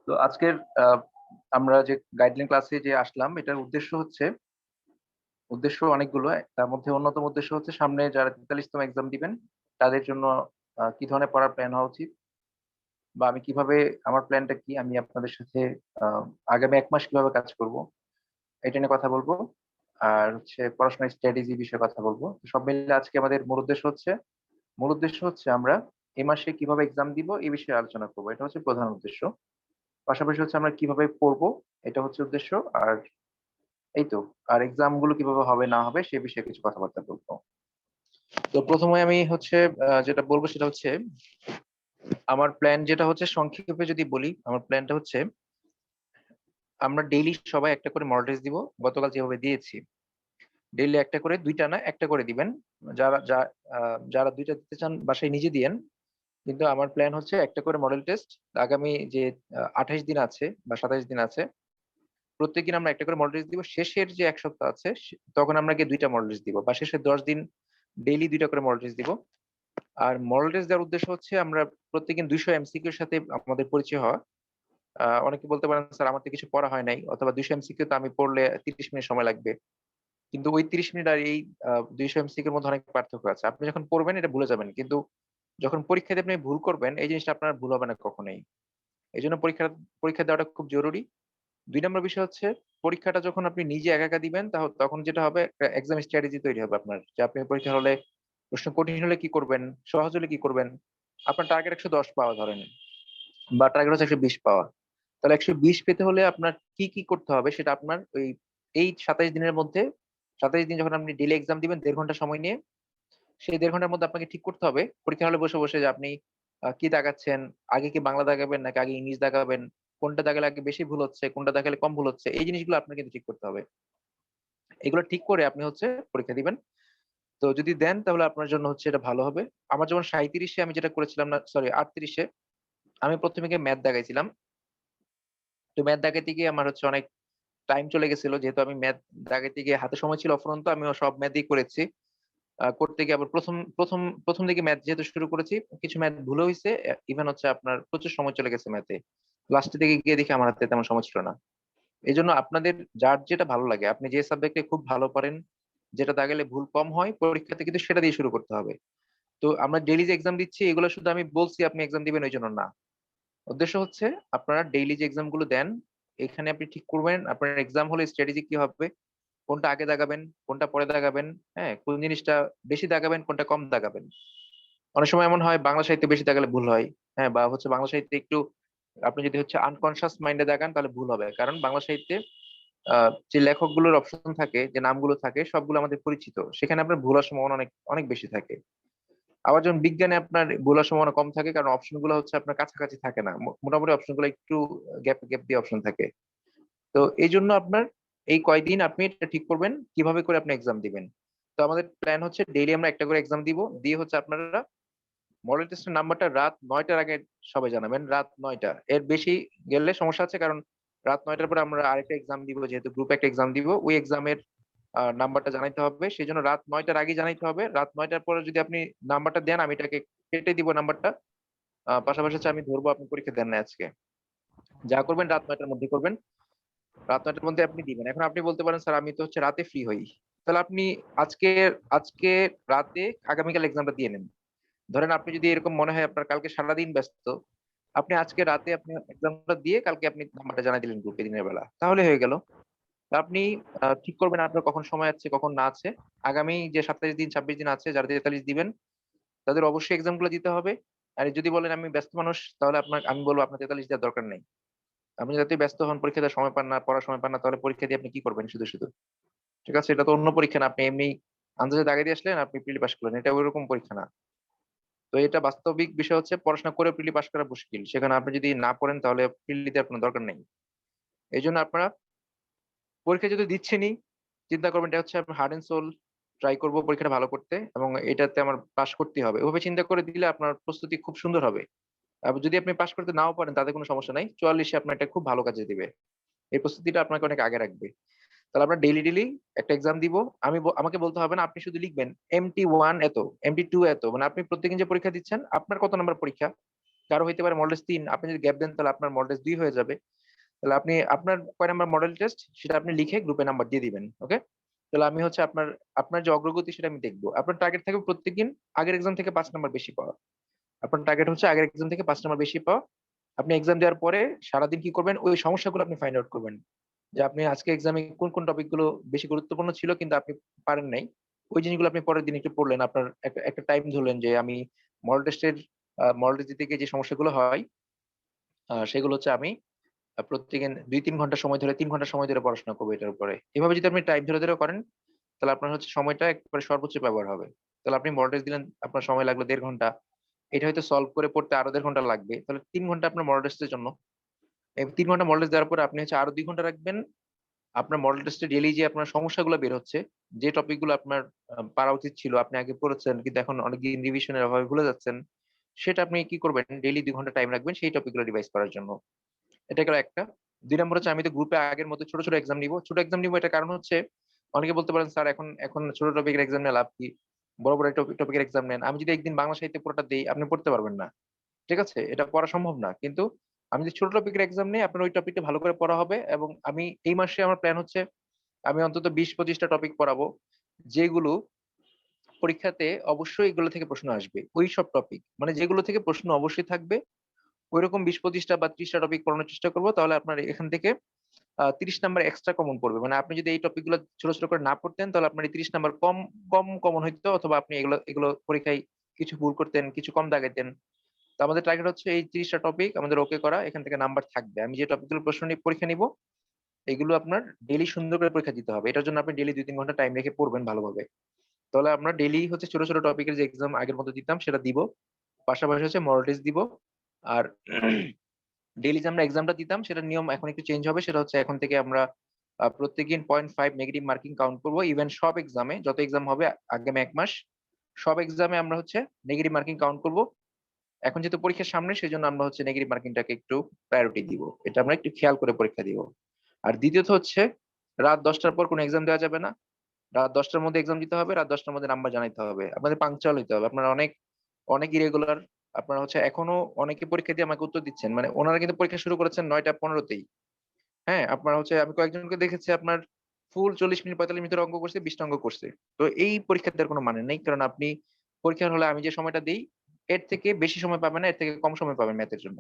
তো আজকের আহ, আমরা যে গাইডলাইন ক্লাসে যে আসলাম এটার উদ্দেশ্য অনেকগুলো। তার মধ্যে অন্যতম উদ্দেশ্য হচ্ছে সামনে যারা 43তম এক্সাম দিবেন তাদের জন্য কি ধরনের পড়ার প্ল্যান হওয়া উচিত, বা আমি কিভাবে, আমার প্ল্যানটা কি, আমি আপনাদের সাথে আহ, আগামী 1 মাস কিভাবে কাজ করব এটা নিয়ে কথা বলবো। আর হচ্ছে পড়াশোনার স্ট্র্যাটেজি বিষয়ে কথা বলবো। তো সব মিলে আজকে আমাদের মূল উদ্দেশ্য হচ্ছে আমরা এই মাসে কিভাবে এক্সাম দিব এই বিষয়ে আলোচনা করবো। এটা হচ্ছে প্রধান উদ্দেশ্য। পাশাপাশি হচ্ছে আমরা কিভাবে পড়বো, এটা হচ্ছে উদ্দেশ্য। আর এই তো, আর এক্সাম গুলো কিভাবে হবে না হবে সে বিষয়ে কিছু কথাবার্তা বলবো। তো প্রথমে আমি হচ্ছে যেটা বলবো সেটা হচ্ছে আমার প্ল্যান, যেটা হচ্ছে সংক্ষেপে যদি বলি, আমার প্ল্যানটা হচ্ছে আমরা ডেইলি সবাই একটা করে মডেল টেস্ট দিব। গতকাল যেভাবে দিয়েছি, ডেইলি একটা করে, দুইটা না একটা করে দিবেন। যারা দুইটা দিতে চান বাসায় নিজে দিয়েন, কিন্তু আমার প্ল্যান হচ্ছে একটা করে মডেল টেস্ট। আগামী যে 28 দিন আছে বা 27 দিন আছে, প্রত্যেকদিন আমরা একটা করে মডেল টেস্ট দিব। শেষের যে 1 সপ্তাহ আছে তখন আমরা গিয়ে দুইটা মডেল টেস্ট দিব, বা শেষের 10 দিন ডেইলি দুইটা করে মডেল টেস্ট দিব। আর মডেল টেস্ট দেওয়ার উদ্দেশ্য হচ্ছে আমরা প্রত্যেকদিন 200 এমসিকিউ এর সাথে আমাদের পরিচয় হওয়া। অনেকে বলতে পারেন স্যার আমার তো কিছু পড়া হয় নাই, অথবা 200 এমসিকিউ তো আমি পড়লে 30 মিনিট সময় লাগবে। কিন্তু ওই 30 মিনিট আর এই 200 এমসিকিউ এর মধ্যে অনেক পার্থক্য আছে। আপনি যখন পড়বেন এটা ভুলে যাবেন, কিন্তু যখন পরীক্ষাতে আপনি ভুল করবেন এই জিনিসটা আপনার ভুল হবে না কখনোই। এই জন্য পরীক্ষা দেওয়াটা খুব জরুরি। 2 নম্বর বিষয় হচ্ছে পরীক্ষাটা যখন আপনি নিজে একা একা দিবেন তখন যেটা হবে, এক্সাম স্ট্র্যাটেজি তৈরি হবে আপনার, যে আপনি পরীক্ষা হলে প্রশ্ন কঠিন হলে কি করবেন, সহজ হলে কি করবেন। আপনার টার্গেট 110 পাওয়া ধরেন, বা টার্গেট হচ্ছে 120 পাওয়া। তাহলে 120 পেতে হলে আপনার কি কি করতে হবে সেটা আপনার ওই এই 27 দিনের মধ্যে, 27 দিন যখন আপনি ডেইলি এক্সাম দিবেন 1.5 ঘন্টা সময় নিয়ে, সেই 1.5 ঘন্টার মধ্যে আপনাকে ঠিক করতে হবে পরীক্ষা হলে বসে বসে যে আপনি কি দাগাচ্ছেন। আগে কি বাংলা দাগাবেন নাকি আগে ইংলিশ দাগাবেন, কোনটা দাগালে আগে বেশি ভুল হচ্ছে, কোনটা দাগালে কম ভুল হচ্ছে, এই জিনিসগুলো আপনাকে কিন্তু ঠিক করতে হবে। এগুলো ঠিক করে আপনি হচ্ছে পরীক্ষা দিবেন। তো যদি দেন তাহলে আপনার জন্য হচ্ছে এটা ভালো হবে। আমার যেমন 37-এ আমি যেটা করেছিলাম, না সরি 38-এ, আমি প্রথমে গিয়ে ম্যাথ দাগাইছিলাম। তো ম্যাথ দাগাইতে গিয়ে আমার হচ্ছে অনেক টাইম চলে গেছিল, যেহেতু আমি ম্যাথ দাগাইতে গিয়ে হাতে সময় ছিল অফুরন্ত, আমি সব ম্যাথই করেছি। করতে গিয়ে আবার প্রথম প্রথম প্রথম দিকে ম্যাথ যেহেতু শুরু করেছি, কিছু ম্যাথ ভুল হয়েছে। ইভেন হচ্ছে আপনার প্রচুর সময় চলে গেছে ম্যাথে। লাস্টের দিকে গিয়ে দেখি আমার হাতে তেমন সময় ছিল না। এই জন্য আপনাদের যার যেটা ভালো লাগে, আপনি যে সাবজেক্টে খুব ভালো পারেন, যেটা দাগালে ভুল কম হয় পরীক্ষাতে, কিন্তু সেটা দিয়ে শুরু করতে হবে। তো আমরা ডেইলি যে এক্সাম দিচ্ছি এগুলো শুধু আমি বলছি আপনি এক্সাম দিবেন ওই জন্য না। উদ্দেশ্য হচ্ছে আপনারা ডেইলি যে এক্সাম গুলো দেন, এখানে আপনি ঠিক করবেন আপনার এক্সাম হলে স্ট্র্যাটেজি কি হবে, কোনটা আগে দাগাবেন, কোনটা পরে দাগাবেন, হ্যাঁ কোন জিনিসটা বেশি দাগাবেন, কোনটা কম দাগাবেন। অনেক সময় এমন হয় বাংলা সাহিত্যে বেশি দাগালে ভুল হয়, হ্যাঁ, বা হচ্ছে বাংলা সাহিত্যে একটু আপনি যদি হচ্ছে আনকনসিয়াস মাইন্ডে দাগান তাহলে ভুল হবে, কারণ বাংলা সাহিত্যে যে লেখকগুলোর অপশন থাকে, যে নামগুলো থাকে সবগুলো আমাদের পরিচিত, সেখানে আপনার ভুল হওয়ার সম্ভাবনা অনেক অনেক বেশি থাকে। আবার যেমন বিজ্ঞানে আপনার ভুল হওয়ার সম্ভাবনা কম থাকে, কারণ অপশন গুলো হচ্ছে আপনার কাছাকাছি থাকে না, মোটামুটি অপশন গুলো একটু গ্যাপ গ্যাপ দিয়ে অপশন থাকে। তো এই জন্য আপনার এই কয়দিন আপনি এটা ঠিক করবেন কিভাবে করে আপনি এক্সাম দিবেন। তো আমাদের প্ল্যান হচ্ছে ডেইলি আমরা একটা করে এক্সাম দিব, দিয়ে হচ্ছে আপনারা মডেল টেস্টের নাম্বারটা রাত 9টার আগে সবাই জানাবেন। রাত 9টা, এর বেশি গেলে সমস্যা আছে, কারণ রাত 9টার পরে আমরা আরেকটা এক্সাম দিব, যেহেতু গ্রুপ একটা এক্সাম দিব, ওই এক্সামের নাম্বারটা জানাইতে হবে। সেই জন্য রাত 9টার আগে জানাইতে হবে। রাত 9টার পরে যদি আপনি নাম্বারটা দেন আমি এটাকে কেটে দিব নাম্বারটা। পাশাপাশি হচ্ছে আমি ধরবো আপনি পরীক্ষা দেন না আজকে। যা করবেন রাত 9টার মধ্যে করবেন, রাত 9টার মধ্যে আপনি দিবেন। এখন আপনি বলতে পারেন স্যার আমি তো হচ্ছে রাতে ফ্রি হই, তাহলে আপনি আজকে আজকে রাতে আগামীকাল এক্সামটা দিয়ে নেন। ধরেন আপনি যদি এরকম মনে হয় আপনার কালকে সারাদিন ব্যস্ত, আপনি আজকে রাতে আপনি এক্সামটা দিয়ে কালকে আপনি নাম্বারটা জানাই দিলেন গ্রুপে দিনের বেলা, তাহলে হয়ে গেল। তা আপনি ঠিক করবেন আপনার কখন সময় আছে কখন না আছে। আগামী যে 27 দিন 26 দিন আছে, যারা 43 দিবেন তাদের অবশ্যই এক্সাম গুলো দিতে হবে। আর যদি বলেন আমি ব্যস্ত মানুষ, তাহলে আমি বলবো আপনার 43 দেওয়ার দরকার নেই। আপনি যাতে ব্যস্ত হন, পরীক্ষা দেওয়ার সময় পান না, পড়ার সময় পান না, তাহলে পরীক্ষা দিয়ে আপনি কি করবেন শুধু শুধু। ঠিক আছে, এটা তো অন্য পরীক্ষা না, আপনি এমনি আন্দাজে দাগে দিয়ে আসলেন আপনি প্রিলি পাস করলেন, এটা ওইরকম পরীক্ষা না। তো এটা বাস্তবিক বিষয় হচ্ছে পড়াশোনা করে প্রিলি পাস করা মুশকিল, সেখানে আপনি যদি না পড়েন তাহলে প্রিলি দেওয়ার কোনো দরকার নেই। এই জন্য আপনারা পরীক্ষা যদি দিচ্ছেনই, চিন্তা করবেন এটা হচ্ছে হার্ড এন্ড সোল, ট্রাই করবো পরীক্ষাটা ভালো করতে এবং এটাতে আমার পাশ করতে হবে, ওভাবে চিন্তা করে দিলে আপনার প্রস্তুতি খুব সুন্দর হবে। আর যদি আপনি পাশ করতে নাও পারেন তাতে কোনো সমস্যা নাই, 44 আপনার একটা খুব ভালো কাজে দিবে। এই প্রস্তুতিটা আপনাকে অনেক আগে রাখবে। তাহলে আমরা ডেইলি ডেইলি একটা এক্সাম দিব। আমাকে বলতে হবে না, আপনি শুধু লিখবেন MT1 এত, MT2 এত, মানে আপনি প্রত্যেকদিন যে পরীক্ষা দিচ্ছেন আপনার কত নাম্বার পরীক্ষা, কারো হইতে পারে মডেল টেস্ট 3, আপনি যদি গ্যাপ দেন তাহলে আপনার মডেল টেস্ট 2 হয়ে যাবে। তাহলে আপনি আপনার কয় নাম্বার মডেল টেস্ট সেটা আপনি লিখে গ্রুপে নাম্বার দিয়ে দিবেন। ওকে? তাহলে আমি হচ্ছে আপনার আপনার যে অগ্রগতি সেটা আমি দেখবো। আপনার টার্গেট থাকবে প্রত্যেকদিন আগের এক্সাম থেকে 5 নাম্বার বেশি পাওয়া। আপনার টার্গেট হচ্ছে আগের এক্সাম থেকে 5 নাম্বার বেশি পাওয়া। আপনি এক্সাম দেওয়ার পরে সারাদিন কি করবেন, ওই সমস্যাগুলো আপনি ফাইন্ড আউট করবেন। যে আপনি আজকে এক্সামে কোন কোন টপিক গুলো বেশি গুরুত্বপূর্ণ ছিল কিন্তু আপনি পারেন নাই, ওই জিনিসগুলো আপনি পরের দিন একটু পড়লেন। আপনার একটা একটা টাইম ধরলেন যে আমি মডেল টেস্টের মডেল টেস্ট দিতে গিয়ে যে সমস্যাগুলো হয় সেগুলো হচ্ছে আমি প্রত্যেকদিন 2-3 ঘন্টা সময় ধরে 3 ঘন্টা সময় ধরে পড়াশোনা করবো এটার উপরে। এভাবে যদি আপনি টাইম ধরে ধরে করেন তাহলে আপনার হচ্ছে সময়টা একবারে সর্বোচ্চ ব্যবহার হবে। তাহলে আপনি মডেল টেস্ট দিলেন, আপনার সময় লাগলো 1.5 ঘন্টা। এটা হয়তো সলভ করে পড়তে আরো 1.5 ঘন্টা লাগবে। তাহলে 3 ঘন্টা আপনার মডেল টেস্টের জন্য। এই 3 ঘন্টা মডেল টেস্ট দেওয়ার পরে আপনি হচ্ছে আরো 2 ঘন্টা রাখবেন আপনার মডেল টেস্টে ডেইলি যে আপনার সমস্যাগুলো বের হচ্ছে, যে টপিক গুলো আপনার পারা উচিত ছিল, আপনি আগে পড়েছেন কিন্তু এখন অনেকদিন রিভিশনের অভাবে ভুলে যাচ্ছেন। সেটা আপনি কি করবেন? ডেইলি 2 ঘন্টা টাইম রাখবেন সেই টপিক গুলো রিভাইজ করার জন্য। এটা গেল একটা। ২ নম্বর হচ্ছে আমি তো গ্রুপে আগের মতো ছোট, ছোট এক্সাম নিবো। ছোট এক্সাম নিবো এটার কারণ হচ্ছে অনেকে বলতে পারেন, "স্যার এখন এখন ছোট টপিকের এক্সাম নিয়ে লাভ কি? বড়, বড় টপিকের এক্সাম নেন।" আমি যদি একদিন বাংলা সাহিত্য পুরোটা দেই, আপনি পড়তে পারবেন না। ঠিক আছে? এটা পড়া সম্ভব না। কিন্তু আমি যদি ছোট টপিকের এক্সাম নেই, আপনার ওই টপিকটা ভালো করে পড়া হবে এবং আমি এই মাসে আমার প্ল্যান হচ্ছে আমি অন্তত ২০-২৫ টা টপিক পড়াবো। যেগুলো পরীক্ষাতে অবশ্যই এগুলো থেকে প্রশ্ন আসবে। ওইসব টপিক। মানে যেগুলো থেকে প্রশ্ন অবশ্যই থাকবে, ঐরকম ২০-২৫ টা বা ৩০ টা টপিক পড়ানোর চেষ্টা করব। তাহলে আপনার এখান থেকে ৩০ নাম্বার এক্সট্রা কমন পড়বে। মানে আপনি যদি এই টপিক গুলো ছোট, ছোট করে না পড়তেন তাহলে আপনার এই ৩০ নাম্বার কম কমন হইতো, অথবা আপনি এগুলো এগুলো পরীক্ষায় কিছু ভুল করতেন, কিছু কম দাগাইতেন। তো আমাদের টার্গেট হচ্ছে এই ৩০ টা টপিক আমাদের ওকে করা। এখান থেকে নাম্বার থাকবে। আমি যে টপিকগুলো প্রশ্ন নিয়ে পরীক্ষা নিব, এগুলো আপনার ডেইলি সুন্দর করে পরীক্ষা দিতে হবে। এটার জন্য আপনি ডেইলি ২-৩ ঘন্টা টাইম রেখে পড়বেন ভালোভাবে। তাহলে আমরা ডেইলি হচ্ছে ছোট, ছোট টপিকের যে এক্সাম আগের মতো দিতাম সেটা দিব। পাশাপাশি হচ্ছে মডেল টেস্ট দিব। আর ডেইলি যে আমরা এক্সামটা দিতাম সেটার নিয়ম এখন একটু চেঞ্জ হবে। সেটা হচ্ছে এখন থেকে আমরা প্রত্যেকদিন 0.5 নেগেটিভ মার্কিং কাউন্ট করব। ইভেন সব এক্সামে, যত এক্সাম হবে আগামী ১ মাস, সব এক্সামে আমরা হচ্ছে নেগেটিভ মার্কিং কাউন্ট করব। এখন যেহেতু পরীক্ষার সামনে সেজন্য আমরা হচ্ছে নেগেটিভ মার্কিংটাকে একটু প্রায়োরিটি দিব। এটা আমরা একটু খেয়াল করে পরীক্ষা দিব। আর দ্বিতীয়ত হচ্ছে রাত ১০ টার পর কোনো এক্সাম দেওয়া যাবে না। রাত ১০ টার মধ্যে এক্সাম দিতে হবে। রাত ১০ টার মধ্যে নাম্বার জানাইতে হবে। আপনাদের পাংচুয়াল হইতে হবে। আপনারা অনেক, অনেক ইরেগুলার। আপনারা হচ্ছে এখনো অনেকে পরীক্ষা দিয়ে আমাকে উত্তর দিচ্ছেন। মানে ওনারা কিন্তু পরীক্ষা শুরু করেছেন ৯টা ১৫ তেই। হ্যাঁ? আপনারা হচ্ছে আমি কয়েকজনকে দেখেছি আপনার ফুল ৪০ মিনিট ৪৫ মিনিটের অঙ্ক করছে, ২০ টা অঙ্ক করছে। তো এই পরীক্ষা দেওয়ার কোনো মানে নেই। কারণ আপনি পরীক্ষার হলে আমি যে সময়টা দেই, এর থেকে বেশি সময় পাবেন না, এর থেকে কম সময় পাবেন ম্যাথের জন্য।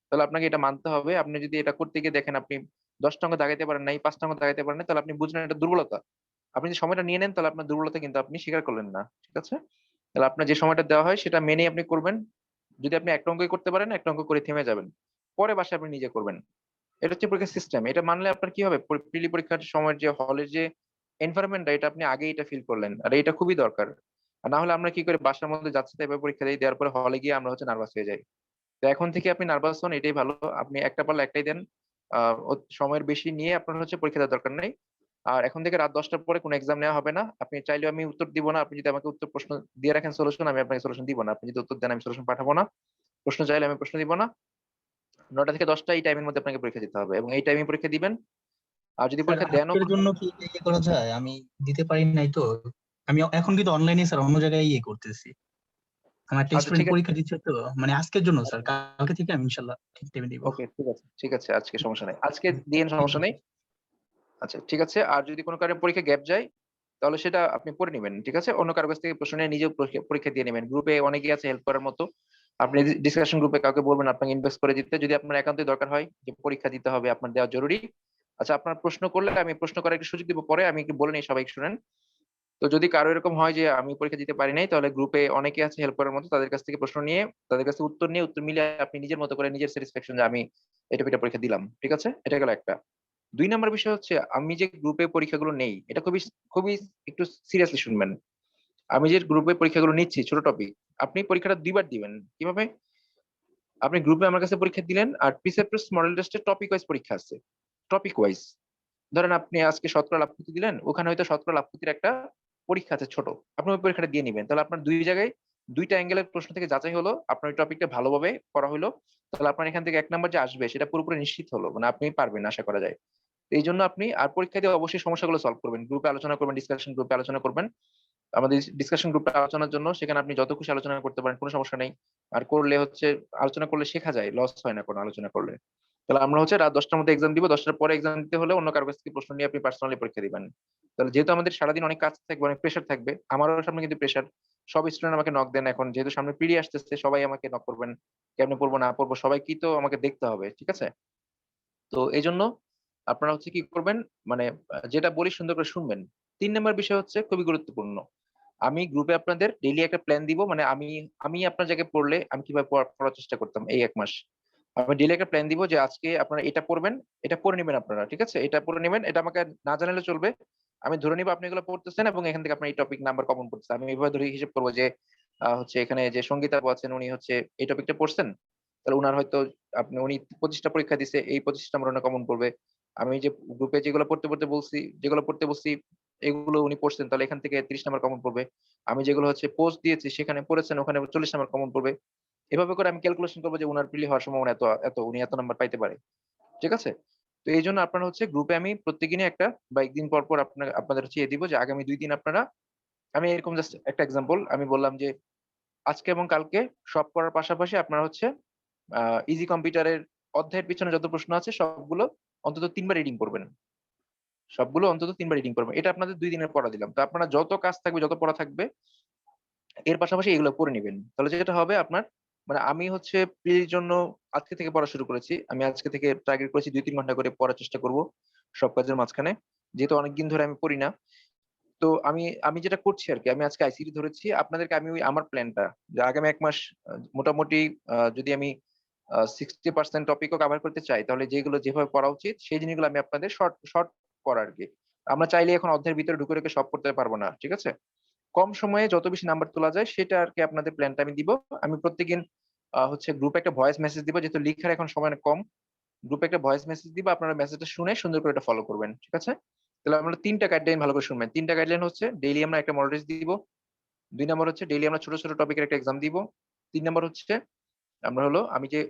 তাহলে আপনাকে এটা মানতে হবে। আপনি যদি এটা করতে গিয়ে দেখেন আপনি ১০ টা অঙ্ক দাগাইতে পারেন নাই, ৫ টা অঙ্ক দাগাইতে পারেন নাই, তাহলে আপনি বুঝবেন এটা দুর্বলতা। আপনি যে সময়টা নিয়ে নেন তাহলে আপনার দুর্বলতা কিন্তু আপনি স্বীকার করলেন না। ঠিক আছে? তাহলে আপনার যে সময়টা দেওয়া হয় সেটা মেনেই আপনি করবেন। যদি আপনি একটা অঙ্কই করতে পারেন, একটা অঙ্ক করে থেমে যাবেন। পরে বাসায় আপনি নিজে করবেন। এটা হচ্ছে পরীক্ষার সিস্টেম। এটা মানলে আপনার কি হবে? প্রিলি পরীক্ষার সময়ের যে হলের যে এনভায়রনমেন্ট টা, এটা আপনি আগেই এটা ফিল করলেন। আর এটা খুবই দরকার। আর না হলে আমরা কি করি, বাসার মধ্যে যাচ্ছে তাই এভাবে পরীক্ষা দেই। দেওয়ার পরে হলে গিয়ে আমরা হচ্ছে নার্ভাস হয়ে যাই। তো এখন থেকে আপনি নার্ভাস হন, এটাই ভালো। আপনি একটা পারলে একটাই দেন। আ সময়ের বেশি নিয়ে আপনার হচ্ছে পরীক্ষা দেওয়ার দরকার নাই। আর এখন থেকে রাত ১০ টার পরে কোনো এক্সাম নেওয়া হবে না। আপনি চাইলেও আমি উত্তর দিব না। আপনি যদি আমাকে উত্তর প্রশ্ন দিয়ে রাখেন সলিউশন, আমি আপনাকে সলিউশন দিব না। আপনি যদি উত্তর দেন আমি সলিউশন পাঠাবো না। প্রশ্ন চাইলে আমি প্রশ্ন দিব না। ৯টা থেকে ১০টা এই টাইমের মধ্যে আপনাকে পরীক্ষা দিতে হবে এবং এই টাইমে পরীক্ষা দিবেন। আর যদি স্যার পরীক্ষা দেনও আজকের জন্য কি করা যায়? আমি দিতে পারি নাই তো। আমি এখন কিন্তু অনলাইনে স্যার অন্য জায়গায় করতেছি। আমার একটা আচ্ছা স্টুডেন্ট ঠিক আছে। পরীক্ষা দিচ্ছে তো, মানে আজকের জন্য স্যার, কালকে থেকে আমি ইনশাল্লাহ ঠিক টাইমে দিব। ওকে, ঠিক আছে। ঠিক আছে, আজকে সমস্যা নাই। আজকে দিয়েন, থ্যাংক সমস্যা ইউ নেই। আচ্ছা ঠিক আছে। আর যদি কোন কারণে পরীক্ষা গ্যাপ যায় তাহলে সেটা আপনি পড়ে নিবেন। ঠিক আছে? অন্য কারো কাছ থেকে প্রশ্ন নিয়ে নিজেও পরীক্ষা পরীক্ষা দিয়ে নিবেন। গ্রুপে অনেকেই আছে হেল্প করার মতো। আপনি ডিসকাশন গ্রুপে কাউকে বলবেন আপনাকে ইনবক্স করে দিতে। যদি আপনার একান্তই দরকার হয় যে পরীক্ষা দিতে হবে, আপনার দেওয়া জরুরি। আচ্ছা, আপনার প্রশ্ন করলে আমি প্রশ্ন করার একটু সুযোগ দিব পরে। আমি একটু বলে নেই, সবাই শুনেন। তো যদি কারো এরকম হয় যে আমি পরীক্ষা দিতে পারি নাই, তাহলে গ্রুপে অনেকে আছে হেল্প করার মতো। তাদের কাছ থেকে প্রশ্ন নিয়ে, তাদের কাছে উত্তর নিয়ে, উত্তর মিলিয়ে আপনি নিজের মতো করে নিজের স্যাটিসফ্যাকশন যে আমি এটা পরীক্ষা দিলাম। ঠিক আছে? এটা গেল একটা। ২ নাম্বার বিষয় হচ্ছে আমি যে গ্রুপে পরীক্ষাগুলো নেই, এটা খুবই একটু সিরিয়াসলি শুনবেন। আমি যে গ্রুপে পরীক্ষাগুলো নিচ্ছি ছোট টপিক, আপনি পরীক্ষাটা ২ বার দিবেন। কিভাবে? আপনি গ্রুপে আমার কাছে পরীক্ষা দিলেন আর প্রিসেপ্টরস মডেল টেস্টে টপিক ওয়াইজ পরীক্ষা আছে। Topic wise. ধরেন আপনি আজকে শতকরা লাভ-ক্ষতি দিলেন, ওখানে হয়তো শতকরা লাভ-ক্ষতির একটা পরীক্ষা আছে ছোট। আপনি ওই পরীক্ষাটা দিয়ে নিবেন। তাহলে আপনার ২ জায়গায় ২ টা অ্যাঙ্গেলের প্রশ্ন থেকে যাচাই হলো। আপনার ওই টপিকটা ভালোভাবে পড়া হইলো। তাহলে আপনার এখান থেকে ১ নাম্বার যে আসবে সেটা পুরোপুরি নিশ্চিত হলো। মানে আপনি পারবেন আশা করা যায়। এইজন্য আপনি আর পরীক্ষা দিয়ে অবশ্যই সমস্যাগুলো সলভ করবেন। গ্রুপে আলোচনা করবেন, ডিসকাশন গ্রুপে আলোচনা করবেন। আমাদের ডিসকাশন গ্রুপটা আলোচনার জন্য সেখানে আপনি যত খুশি আলোচনা করতে পারেন, কোনো সমস্যা নেই। আর করলে হচ্ছে আলোচনা করলে শেখা যায়, লস হয় না কোনো আলোচনা করলে। তাহলে আমরা হচ্ছে রাত 10টার মধ্যে এক্সাম দিব, 10টার পরে এক্সাম দিতে হলে অন্য কারো কাছ থেকে প্রশ্ন নিয়ে আপনি পার্সোনালি পরীক্ষা দিবেন। তাহলে যেহেতু আমাদের সারাদিন অনেক কাজ থাকবে, অনেক প্রেশার থাকবে, আমারও সামনে কিন্তু প্রেশার, সব স্টুডেন্ট আমাকে নক দেন এখন, যেহেতু সামনে পিডি আসতেছে সবাই আমাকে নক করবেন, কেমনে পড়বো না পড়বো সবাই কি তো আমাকে দেখতে হবে, ঠিক আছে? তো এই জন্য আপনারা হচ্ছে কি করবেন, মানে যেটা বলি সুন্দর করে শুনবেন। 3 নম্বর বিষয় হচ্ছে খুবই গুরুত্বপূর্ণ। আমি গ্রুপে আপনাদের ডেইলি একটা প্ল্যান দিব, মানে আমি আমি আপনার জায়গায় পড়লে আমি কিভাবে পড়ার চেষ্টা করতাম এই 1 মাস। আমি ডেইলি একটা প্ল্যান দিব যে আজকে আপনারা এটা পড়বেন, এটা পড়ে নিবেন আপনারা, ঠিক আছে? এটা পড়ে নিবেন, এটা আমাকে না জানালে চলবে। আমি ধরে নিব আপনি এগুলো পড়তেছেন এবং এখান থেকে আপনার এই টপিক নাম্বার কমন পড়তেছে। আমি এভাবে ধরে হিসেব করব যে হচ্ছে এখানে যে সঙ্গীতা আপু আছেন উনি হচ্ছে এই টপিকটা পড়ছেন। তাহলে উনার হয়তো উনি 25টা পরীক্ষা দিছে, এই 25টা আমার উনার কমন পড়বে। আমি যে গ্রুপে যেগুলো পড়তে বলছি এগুলো উনি পড়ছেন, তাহলে এখান থেকে 30 নাম্বার কমন পড়বে। আমি যেগুলো হচ্ছে পোস্ট দিয়েছি সেখানে পড়েছেন, ওখানে 40 নাম্বার কমন পড়বে। এভাবে করে আমি ক্যালকুলেশন করবো যে উনার প্রিলি হওয়ার সম্ভাবনা এত এত, উনি এত নাম্বার পাইতে পারে। ঠিক আছে? তো এইজন্য আপনারা হচ্ছে গ্রুপে আমি প্রত্যেকদিনই একটা বা একদিন পর, পর আপনাদের হচ্ছে দিব যে আগামী 2 দিন আপনারা, আমি এরকম জাস্ট একটা এক্সাম্পল আমি বললাম যে আজকে এবং কালকে সব করার পাশাপাশি আপনারা হচ্ছে ইজি কম্পিউটারের অধ্যায়ের পিছনে যত প্রশ্ন আছে সবগুলো অন্তত ৩ বার রিডিং করবেন। সবগুলো অন্তত ৩ বার রিডিং করবেন। এটা আপনাদের ২ দিনের পড়া দিলাম। তো আপনারা যত কাজ থাকবে, যত পড়া থাকবে এর পাশাপাশি এগুলো পড়ে নিবেন। তাহলে যেটা হবে আপনার, মানে আমি হচ্ছে প্রিলির জন্য আজকে থেকে পড়া শুরু করেছি। আমি আজকে থেকে টার্গেট করেছি ২-৩ ঘন্টা করে পড়ার চেষ্টা করব সব কাজের মাঝখানে। যেহেতু অনেকদিন ধরে আমি পড়ি না। তো আমি আমি যেটা করছি আরকি, আমি আজকে আইসিটি ধরেছি। আপনাদেরকে আমি ওই আমার প্ল্যানটা যে আগামী ১ মাস মোটামুটি যদি আমি 60% টপিকও কভার করতে চাই, তাহলে যেগুলো যেভাবে পড়া উচিত সেই জিনিসগুলো আমি আপনাদের শর্ট শর্ট করা আরকি। আমরা চাইলে এখন অধ্যায়ের ভিতরে ঢুকে রেখে সব পড়তে পারব না। ঠিক আছে? কম সময়ে যত বেশি নাম্বার তোলা যায় সেটা আরকি আপনাদের প্ল্যানটা আমি দিব। আমি প্রত্যেকদিন হচ্ছে গ্রুপে একটা ভয়েস মেসেজ দিব। যেহেতু লিখার এখন সময় অনেক কম। গ্রুপে একটা ভয়েস মেসেজ দিব। আপনারা মেসেজটা শুনে সুন্দর করে এটা ফলো করবেন। ঠিক আছে? তাহলে আমরা ৩ টা গাইডলাইন ভালো করে শুনবেন। ৩ টা গাইডলাইন হচ্ছে ডেইলি আমরা একটা মডেল টেস্ট দিব। ২ নাম্বার হচ্ছে ডেইলি আমরা ছোট, ছোট টপিকের একটা এক্সাম দিব। ৩ নাম্বার হচ্ছে আমরা হলো আমি যে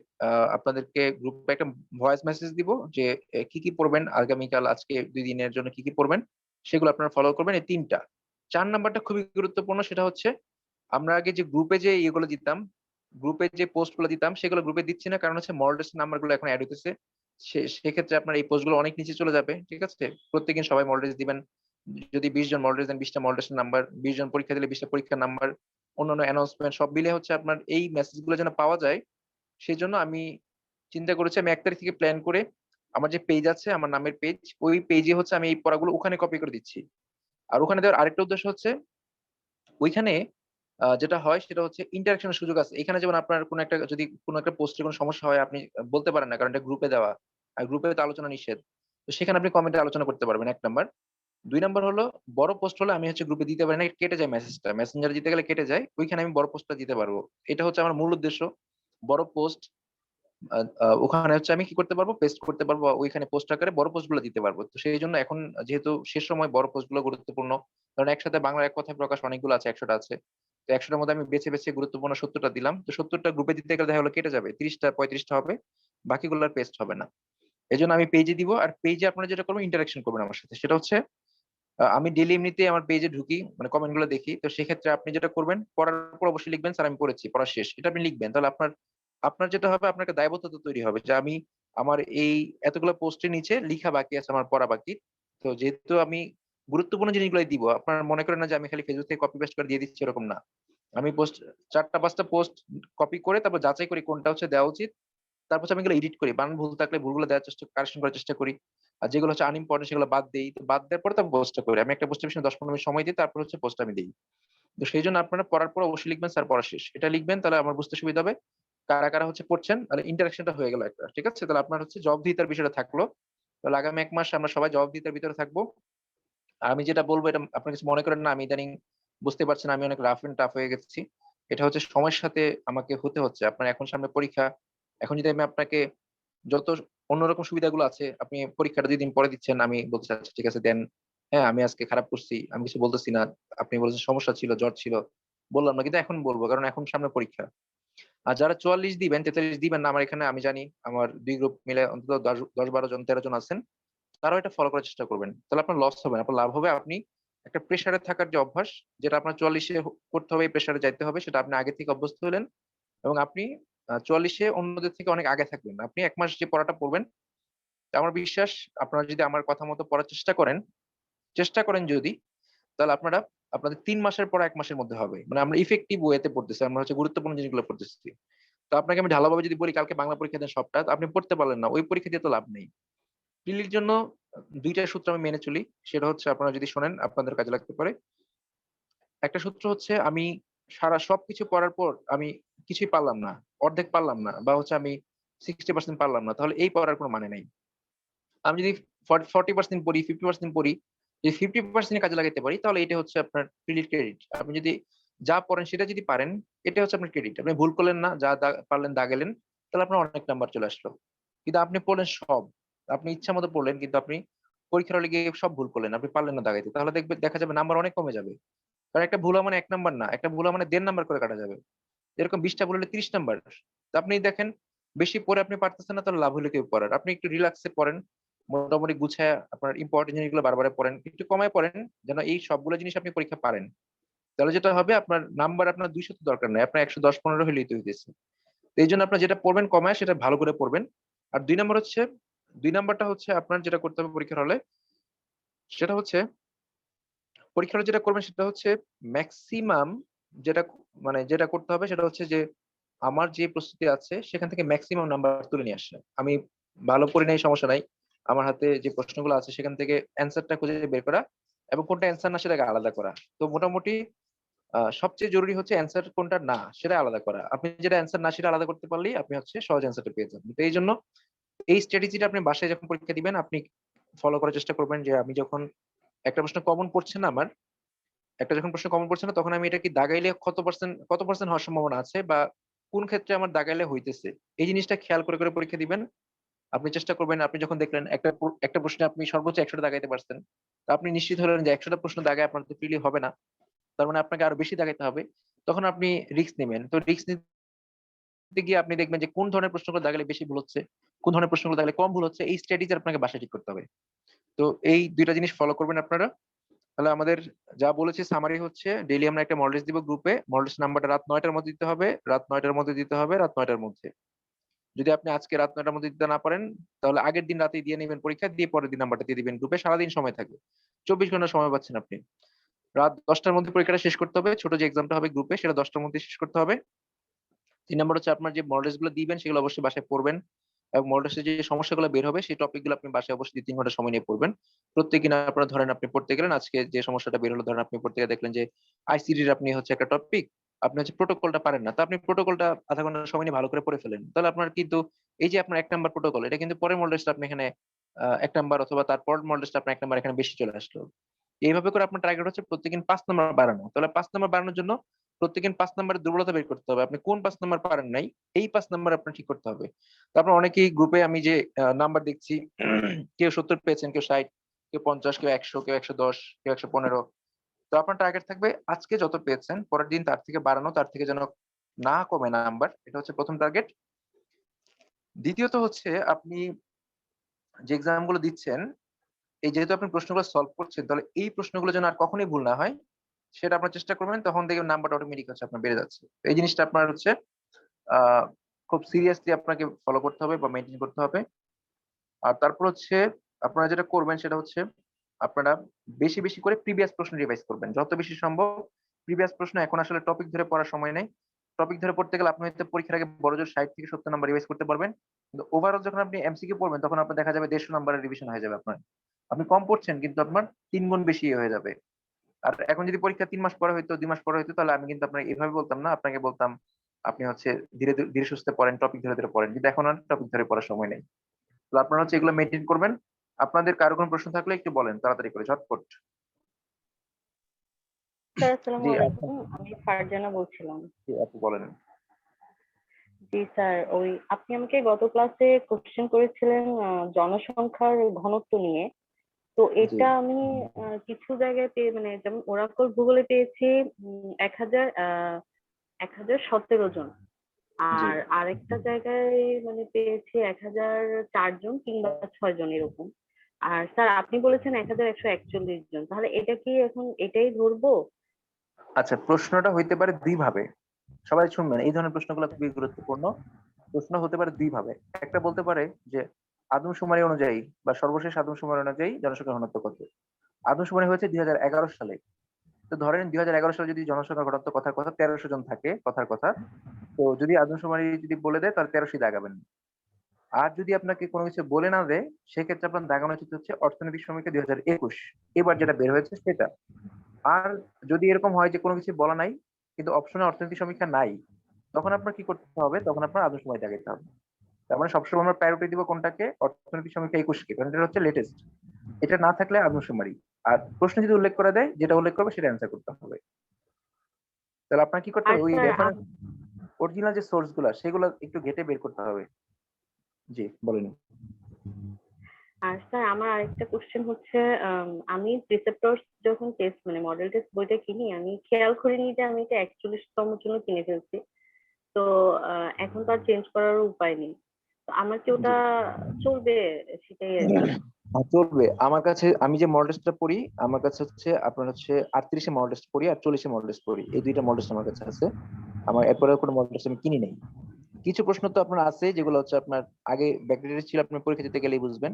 আপনাদেরকে গ্রুপে একটা ভয়েস মেসেজ দিব যে কি, কি পড়বেন আগামীকাল আজকে ২ দিনের জন্য কি, কি পড়বেন সেগুলো আপনারা ফলো করবেন, এই ৩ টা। ৪ নাম্বারটা খুবই গুরুত্বপূর্ণ, সেটা হচ্ছে আমরা আগে যে গ্রুপে যে ইয়েগুলো দিতাম, গ্রুপে যে পোস্ট গুলো দিতাম সেগুলো গ্রুপে দিচ্ছি না। কারণ হচ্ছে মডেল টেস্টের নাম্বার গুলো এখন এড হইতেছে। সেক্ষেত্রে আপনার এই পোস্ট গুলো অনেক নিচে চলে যাবে। ঠিক আছে? প্রত্যেকদিন সবাই মডেল টেস্ট দিবেন। যদি ২০ জন মডেল টেস্ট দেন ২০ টা মডেল টেস্টের নাম্বার, ২০ জন পরীক্ষা দিলে ২০ টা পরীক্ষার নাম্বার, অন্যান্য অ্যানাউন্সমেন্ট সব মিলিয়ে হচ্ছে আপনার এই মেসেজ গুলো যেন পাওয়া যায়, সেজন্য আমি চিন্তা করেছি আমি ১ তারিখ থেকে প্ল্যান করে আমার যে পেজ আছে, আমার নামের পেজ, ওই পেজে হচ্ছে আমি এই পড়াগুলো ওখানে কপি করে দিচ্ছি। আর ওখানে দেওয়ার আরেকটা উদ্দেশ্য হচ্ছে ওইখানে যেটা হয় সেটা হচ্ছে ইন্টারেকশন এর সুযোগ আছে। এখানে যেমন আপনার কোন একটা পোস্টে কোন সমস্যা হয় আপনি বলতে পারেন না, কারণ এটা গ্রুপে দেওয়া। আর গ্রুপে তো আলোচনা নিষেধ। তো সেখানে আপনি কমেন্টে আলোচনা করতে পারবেন ১ নাম্বার। ২ নাম্বার হলো বড় পোস্ট হলে আমি হচ্ছে গ্রুপে দিতে পারি না। কেটে যায় মেসেজটা। মেসেঞ্জারে দিতে গেলে কেটে যায়। ওইখানে আমি বড় পোস্টটা দিতে পারবো। এটা হচ্ছে আমার মূল উদ্দেশ্য। বড় পোস্ট আ আ ওখানে হচ্ছে আমি কি করতে পারবো? পেস্ট করতে পারবো। ওইখানে পোস্ট আকারে বড় পোস্ট গুলো দিতে পারবো। তো সেইজন্য এখন যেহেতু শেষ সময় বড় পোস্ট গুলো গুরুত্বপূর্ণ। কারণ একসাথে বাংলার এক কথায় প্রকাশ অনেকগুলো আছে, ১০০ টা আছে। তো ১০০ টার মধ্যে আমি বেছে, বেছে গুরুত্বপূর্ণ ৭০ টা দিলাম। তো ৭০ টা গ্রুপে দিতে গেলে দেখা গেল কেটে যাবে। ৩০ টা ৩৫ টা হবে। বাকিগুলো আর পেস্ট হবে না। এজন্য আমি পেজে দিব। আর পেজে আপনারা যেটা করবেন ইন্টারেকশন করবেন আমার সাথে। সেটা হচ্ছে আমি ডেইলি এমনিতেই আমার পেজে ঢুকি, মানে কমেন্ট গুলো দেখি। তো সেক্ষেত্রে আপনি যেটা করবেন, পড়ার পর অবশ্যই লিখবেন, "স্যার আমি পড়েছি, পড়া শেষ।" এটা আপনি লিখবেন। তাহলে আপনার আপনার যেটা হবে, আপনার একটা দায়বদ্ধতা তৈরি হবে যে আমি আমার এই এতগুলো পোস্টের নিচে লিখা বাকি আছে, আমার পড়া বাকি। তো যেহেতু আমি গুরুত্বপূর্ণ জিনিসগুলাই দিব। আপনারা মনে করেন না যে আমি খালি ফেসবুক থেকে কপি পেস্ট করে দিয়ে দিচ্ছি, এরকম না। আমি ৪ টা ৫ টা পোস্ট কপি করে তারপর যাচাই করি কোনটা হচ্ছে দেওয়া উচিত। তারপর হচ্ছে আমি এগুলো এডিট করি। বানান ভুল থাকলে ভুলগুলো দেওয়ার কারেকশন করার চেষ্টা করি। আর যেগুলো হচ্ছে আনইম্পোর্টেন্ট সেগুলো বাদ দেই। তো বাদ দেওয়ার পরে তারপর পোস্টটা করি। আমি একটা পোস্টের পেছনে ১০-১৫ মিনিট সময় দিই, তারপর হচ্ছে পোস্টটা আমি দেই। তো সেইজন্য আপনারা পড়ার পর অবশ্যই লিখবেন, "স্যার পড়া শেষ।" এটা লিখবেন, তাহলে আমার বুঝতে সুবিধা হবে। কারা, কারা হচ্ছে পড়ছেন, তাহলে ইন্টারেকশনটা হয়ে গেল একটা। ঠিক আছে? তাহলে আপনার হচ্ছে জবাবদিহিতার বিষয়টা থাকলো। তাহলে আগামী ১ মাস আমরা সবাই জবাবদিহিতার ভিতরে থাকবো। আর আমি যেটা বলব এটা আপনারা কিছু মনে করেন না, আমি ইদানিং বুঝতে পারছেন আমি অনেক রাফ এন্ড টাফ হয়ে গেছি। এটা হচ্ছে সময়ের সাথে আমাকে হতে হচ্ছে। আপনার এখন সামনে পরীক্ষা। এখন যদি আমি আপনাকে যত অন্যরকম সুবিধাগুলো আছে, আপনি পরীক্ষাটা ২ দিন পরে দিচ্ছেন, আমি বলতেছি, "আচ্ছা ঠিক আছে দেন।" হ্যাঁ, আমি আজকে খারাপ করছি। আমি কিছু বলতেছি না। আপনি বলেছেন সমস্যা ছিল, জ্বর ছিল। বললাম না। কিন্তু এখন বলব। কারণ এখন সামনে পরীক্ষা। আর যারা ৪৪ দিবেন, ৪৩ দিবেন না, আমার এখানে আমি জানি আমার ২ গ্রুপ মিলে অন্তত ১০-১২ জন ১৩ জন আছেন। তারাও এটা ফলো করার চেষ্টা করবেন। তাহলে আপনার লস হবে না। আপনার লাভ হবে। আপনি একটা প্রেশারে থাকার যে অভ্যাস, যেটা আপনার ৪৪ এ করতে হবে, এই প্রেশারে যাইতে হবে, সেটা আপনি আগে থেকে অভ্যস্ত হলেন। এবং আপনি 44-এ অন্যদের থেকে অনেক আগে থাকবেন। আপনি ১ মাস যে পড়াটা পড়বেন, আমার বিশ্বাস আপনারা যদি আমার কথা মতো পড়ার চেষ্টা করেন যদি, তাহলে আপনাদের ৩ মাসের পড়া ১ মাসের মধ্যে হবে। মানে আমরা ইফেক্টিভ ওয়েতে পড়তেছি। আমরা হচ্ছে গুরুত্বপূর্ণ জিনিসগুলো পড়তেছি। তো আপনাকে আমি ঢালাওভাবে যদি বলি কালকে বাংলা পরীক্ষা দেন সবটা, তো আপনি পড়তে পারলেন না। ওই পরীক্ষা দিয়ে তো লাভ নেই। প্রিলির জন্য ২ টা সূত্র আমি মেনে চলি। সেটা হচ্ছে আপনারা যদি শোনেন আপনাদের কাজে লাগতে পারে। একটা সূত্র হচ্ছে আমি সবকিছু পড়ার পর আমি কিছুই পারলাম না, অর্ধেক পারলাম না বা হচ্ছে আমি 60% পারলাম না। তাহলে এই পড়ার কোনো মানে নাই। আমি যদি 40% পড়ি, 50% পড়ি, যদি 50% এ কাজে লাগাইতে পারি তাহলে এটা হচ্ছে আপনার প্রিলির ক্রেডিট। আপনি যদি যা পড়েন সেটা যদি পারেন, এটা হচ্ছে আপনার ক্রেডিট। আপনি ভুল করলেন না, যা পারলেন দাগাইলেন, তাহলে আপনার অনেক নাম্বার চলে আসলো। কিন্তু আপনি পড়লেন সব। আপনি ইচ্ছামত পড়লেন কিন্তু আপনি পরীক্ষার হলে গিয়ে সব ভুল করলেন। আপনি পারলেন না দাগাইতে। তাহলে দেখা যাবে নাম্বার অনেক কমে যাবে। কারণ একটা ভুল হওয়া মানে ১ নাম্বার না। একটা ভুল হওয়া মানে ১.৫ নাম্বার করে কাটা যাবে। এরকম ২০ টা ভুল হলে ৩০ নাম্বার। তো আপনি দেখেন বেশি পড়ে আপনি পারতেছেন না তাহলে লাভ হলো কি পড়ার? আপনি একটু রিল্যাক্স এ পড়েন। মোটামুটি গুছায়া আপনার ইম্পোর্টেন্ট জিনিসগুলো বারবার পড়েন। একটু কমায় পড়েন যেন এই সবগুলো জিনিস আপনি পরীক্ষা পারেন। তাহলে যেটা হবে আপনার নাম্বার আপনার ২০০ তে দরকার নাই। আপনার ১১০-১৫ হইলেই তো হইতেছে। তো এইজন্য আপনার যেটা পড়বেন কমায় সেটা ভালো করে পড়বেন। আর ২ নাম্বারটা হচ্ছে আপনার যেটা করতে হবে পরীক্ষার হলে সেটা হচ্ছে পরীক্ষার হলে যেটা করবেন সেটা হচ্ছে মেক্সিমাম যেটা যেটা করতে হবে সেটা হচ্ছে যে আমার যে প্রস্তুতি আছে সেখান থেকে মেক্সিমাম নাম্বার তুলে নিয়ে আসা। আমি ভালো পড়ি নাই সমস্যা নাই। আমার হাতে যে প্রশ্নগুলো আছে সেখান থেকে অ্যান্সারটা খুঁজে বের করা এবং কোনটা অ্যান্সার না সেটাকে আলাদা করা। তো মোটামুটি সবচেয়ে জরুরি হচ্ছে অ্যান্সার কোনটা না সেটা আলাদা করা। আপনি যেটা অ্যান্সার না সেটা আলাদা করতে পারলেই আপনি হচ্ছে সহজ অ্যান্সারটা পেয়ে যাবেন। তো এইজন্য এই স্ট্র্যাটেজিটা আপনি বাসায় যখন পরীক্ষা দিবেন আপনি ফলো করার চেষ্টা করবেন যে আমি যখন একটা প্রশ্ন কমন পড়ছে না আমার, একটা যখন প্রশ্ন কমন পড়ছে না তখন আমি এটা কি দাগাইলে কত পার্সেন্ট হওয়ার সম্ভাবনা আছে বা কোন ক্ষেত্রে আমার দাগাইলে হইতেছে। এই জিনিসটা খেয়াল করে পরীক্ষা দিবেন। আপনি চেষ্টা করবেন আপনি যখন দেখলেন একটা প্রশ্নে আপনি সর্বোচ্চ ১০০ টা দাগাইতে পারছেন। তো আপনি নিশ্চিত হলেন যে ১০০ টা প্রশ্ন দাগায় আপনার তো ফ্রিলি হবে না। তার মানে আপনাকে আরো বেশি দাগাইতে হবে। তখন আপনি রিস্ক নিবেন। তো রিস্ক নিতে গিয়ে আপনি দেখবেন যে কোন ধরনের প্রশ্নগুলো দাগালে বেশি ভুল হচ্ছে, কোন ধরনের প্রশ্নগুলো দাগালে কম ভুল হচ্ছে এই স্ট্র্যাটেজি আপনাকে বাসায় ঠিক করতে হবে। তো এই ২ টা জিনিস ফলো করবেন আপনারা। তাহলে আমাদের যা বলেছি সামারি হচ্ছে ডেইলি আমরা একটা মডেল টেস্ট দিব গ্রুপে। মডেল টেস্ট নাম্বারটা রাত ৯ টার মধ্যে দিতে হবে, রাত ৯ টার মধ্যে দিতে হবে, রাত ৯ টার মধ্যে। যদি আপনি আজকে রাত ৯ টার মধ্যে দিতে না পারেন, তাহলে আগের দিন রাতেই দিয়ে নিবেন পরীক্ষা, দিয়ে পরের দিন নাম্বারটা দিয়ে দিবেন গ্রুপে। সারাদিন সময় থাকে। ২৪ ঘন্টা সময় পাচ্ছেন আপনি। রাত ১০ টার মধ্যে পরীক্ষাটা শেষ করতে হবে। ছোট যে এক্সামটা হবে গ্রুপে সেটা ১০ টার মধ্যে শেষ করতে হবে। ৩ নাম্বার হচ্ছে আপনার যে মডেল টেস্ট গুলো দিবেন সেগুলো অবশ্যই বাসায় পড়বেন। এবং মডেল টেস্টে যে সমস্যাগুলো বের হবে সেই টপিক গুলো আপনি বাসায় অবশ্যই ২-৩ ঘন্টা সময় নিয়ে পড়বেন। প্রত্যেকদিন আপনারা ধরেন আপনি পড়তে গেলেন, আজকে যে সমস্যাটা বের হলো ধরেন আপনি পড়তে গিয়ে দেখলেন যে আইসিটির আপনি হচ্ছে একটা টপিক, আপনি হচ্ছে প্রোটোকলটা পারেন না। তো আপনি প্রোটোকলটা ০.৫ ঘন্টা সময় নিয়ে ভালো করে পড়ে ফেলেন। তাহলে আপনার কিন্তু এই যে আপনার ১ নাম্বার প্রোটোকল এটা কিন্তু পরের মডেল টেস্টে আপনি এখানে ১ নাম্বার অথবা তার পরের মডেল টেস্টে আপনার ১ নাম্বার এখানে বেশি চলে আসলো। এইভাবে করে আপনার টার্গেট হচ্ছে প্রত্যেকদিন ৫ নাম্বার বাড়ানো। তাহলে ৫ নাম্বার বাড়ানোর জন্য প্রত্যেকদিন ৫ নাম্বারের দুর্বলতা বের করতে হবে। আপনি কোন ৫ নাম্বার পারেন নাই, এই ৫ নাম্বার আপনার ঠিক করতে হবে। তারপর অনেকেই গ্রুপে আমি যে নাম্বার দেখছি কেউ ৭০ পেয়েছেন, কেউ ৬০, কেউ ৫০, কেউ ১০০, কেউ ১১০, কেউ ১১৫। তো আপনার টার্গেট থাকবে আজকে যত পেয়েছেন পরের দিন তার থেকে বাড়ানো, তার থেকে যেন না কমে নাম্বার। এটা হচ্ছে ১ম টার্গেট। দ্বিতীয়ত হচ্ছে আপনি যে এক্সাম গুলো দিচ্ছেন, এই যেহেতু আপনি প্রশ্নগুলো সলভ করছেন তাহলে এই প্রশ্নগুলো যেন আর কখনোই ভুল না হয়, সেটা আপনার চেষ্টা করবেন। তখন দেখবেন নাম্বারটা অটোমেটিক হচ্ছে আপনার বেড়ে যাচ্ছে। তো এই জিনিসটা আপনার হচ্ছে আ খুব সিরিয়াসলি আপনাকে ফলো করতে হবে বা মেইনটেইন করতে হবে। আর তারপর হচ্ছে আপনারা যেটা করবেন সেটা হচ্ছে আপনারা বেশি করে প্রিভিয়াস প্রশ্ন রিভাইজ করবেন। যত বেশি সম্ভব প্রিভিয়াস প্রশ্ন এখন আসলে টপিক ধরে পড়ার সময় নেই। টপিক ধরে পড়তে গেলে আপনি হয়তো পরীক্ষার আগে বড়জোর ৬০ থেকে ৭০ নাম্বার রিভাইজ করতে পারবেন। কিন্তু ওভারঅল যখন আপনি এমসিকিউ পড়বেন তখন আপনার দেখা যাবে ১৫০ নাম্বারের রিভিশন হয়ে যাবে আপনার। আপনি কম পড়ছেন কিন্তু আপনার ৩ গুণ বেশি হয়ে যাবে। আর এখন যদি পরীক্ষা ৩ মাস পরে হইতো, ২ মাস পরে হইতো তাহলে আমি কিন্তু আপনাকে এভাবে বলতাম না। আপনাকে বলতাম আপনি হচ্ছে ধীরে সুস্থে পড়েন, টপিক ধরে পড়েন। কিন্তু এখন আর টপিক ধরে পড়ার সময় নেই। তো আপনারা হচ্ছে এগুলো মেইনটেইন করবেন। আপনাদের কারো কোনো প্রশ্ন থাকলে একটু বলেন তাড়াতাড়ি করে ঝটপট। স্যার আসসালামু জি, আলাইকুম। আমি ফারজানা বলছিলাম। জি আপু বলেন। জি স্যার, আপনি আমাকে গত ক্লাসে কোশ্চেন করেছিলেন জনসংখ্যার ঘনত্ব নিয়ে। তো জি, এটা আমি কিছু জায়গায় পেয়ে মানে যেমন ওরাকল ভূগোলে পেয়েছি ১,০১৭ জন। জি। আর আরেকটা জায়গায় মানে পেয়েছি ১,০০৪ জন কিংবা ৬ জন এরকম। আর স্যার আপনি বলেছেন ১,১৪১ জন। তাহলে এটা কি এখন এটাই ধরবো? আচ্ছা প্রশ্নটা হইতে পারে ২ ভাবে। সবাই শুনবেন, এই ধরনের প্রশ্নগুলো খুবই গুরুত্বপূর্ণ। প্রশ্ন হতে পারে দুই ভাবে। একটা বলতে পারে যে আদমশুমারি অনুযায়ী বা সর্বশেষ আদমশুমারি অনুযায়ী জনসংখ্যা ঘনত্ব কত। আদমশুমারি হয়েছে 2011 সালে। তো ধরেন 2011 সালে যদি জনসংখ্যা ঘনত্ব কথার কথা 1300 জন থাকে কথার কথা, তো যদি আদমশুমারি যদি বলে দেয় তাহলে 1300 দাগাবেন। আর যদি আপনাকে কোনো কিছু বলে না দেয়, সেক্ষেত্রে আপনার দাগানো উচিত হচ্ছে অর্থনৈতিক সমীক্ষা 2021 এবার যেটা বের হয়েছে সেটা। আর যদি এরকম হয় যে কোনো কিছু বলা নাই কিন্তু অপশনে অর্থনৈতিক সমীক্ষা নাই, তখন আপনার কি করতে হবে? তখন আপনার আদমশুমারি দাগাইতে হবে। তার মানে সবসময় আমরা প্রায়োরিটি দিব কোনটাকে? অর্থনৈতিক সমীক্ষা 21 কে, কারণ এটা হচ্ছে লেটেস্ট। এটা না থাকলে আদমশুমারি। আর প্রশ্ন যদি উল্লেখ করে দেয়, যেটা উল্লেখ করবে সেটা অ্যান্সার করতে হবে। তাহলে আপনার কি করতে আর হবে? ওই স্যার রেফারেন্স অরিজিনাল যে সোর্স গুলা সেগুলো একটু ঘেটে বের করতে হবে। জি বলেন। আমার আরেকটা কোশ্চেন হচ্ছে, আমি প্রিসেপ্টরস যখন টেস্ট মানে মডেল টেস্ট বইটা কিনি, আমি খেয়াল করিনি যে আমি এটা 41তম জন্য কিনে ফেলছি। তো এখন তো আর চেঞ্জ করার উপায় নেই। তো আমার কি ওটা চলবে? সেটাই আর কি। চলবে। আমার কাছে আমি যে মডেল টেস্টটা পড়ি, আমার কাছে হচ্ছে আপনার হচ্ছে 38 মডেল টেস্ট পড়ি আর 40 মডেল টেস্ট পড়ি। এই দুইটা মডেল টেস্ট আমার কাছে আছে। আমার এরপরে কোনো মডেল টেস্ট আমি কিনি নাই। কিছু প্রশ্ন তো আপনার আছে যেগুলো হচ্ছে আপনার আগে ব্যাকডেটেড ছিল, আপনার পরীক্ষা দিতে গেলেই বুঝবেন।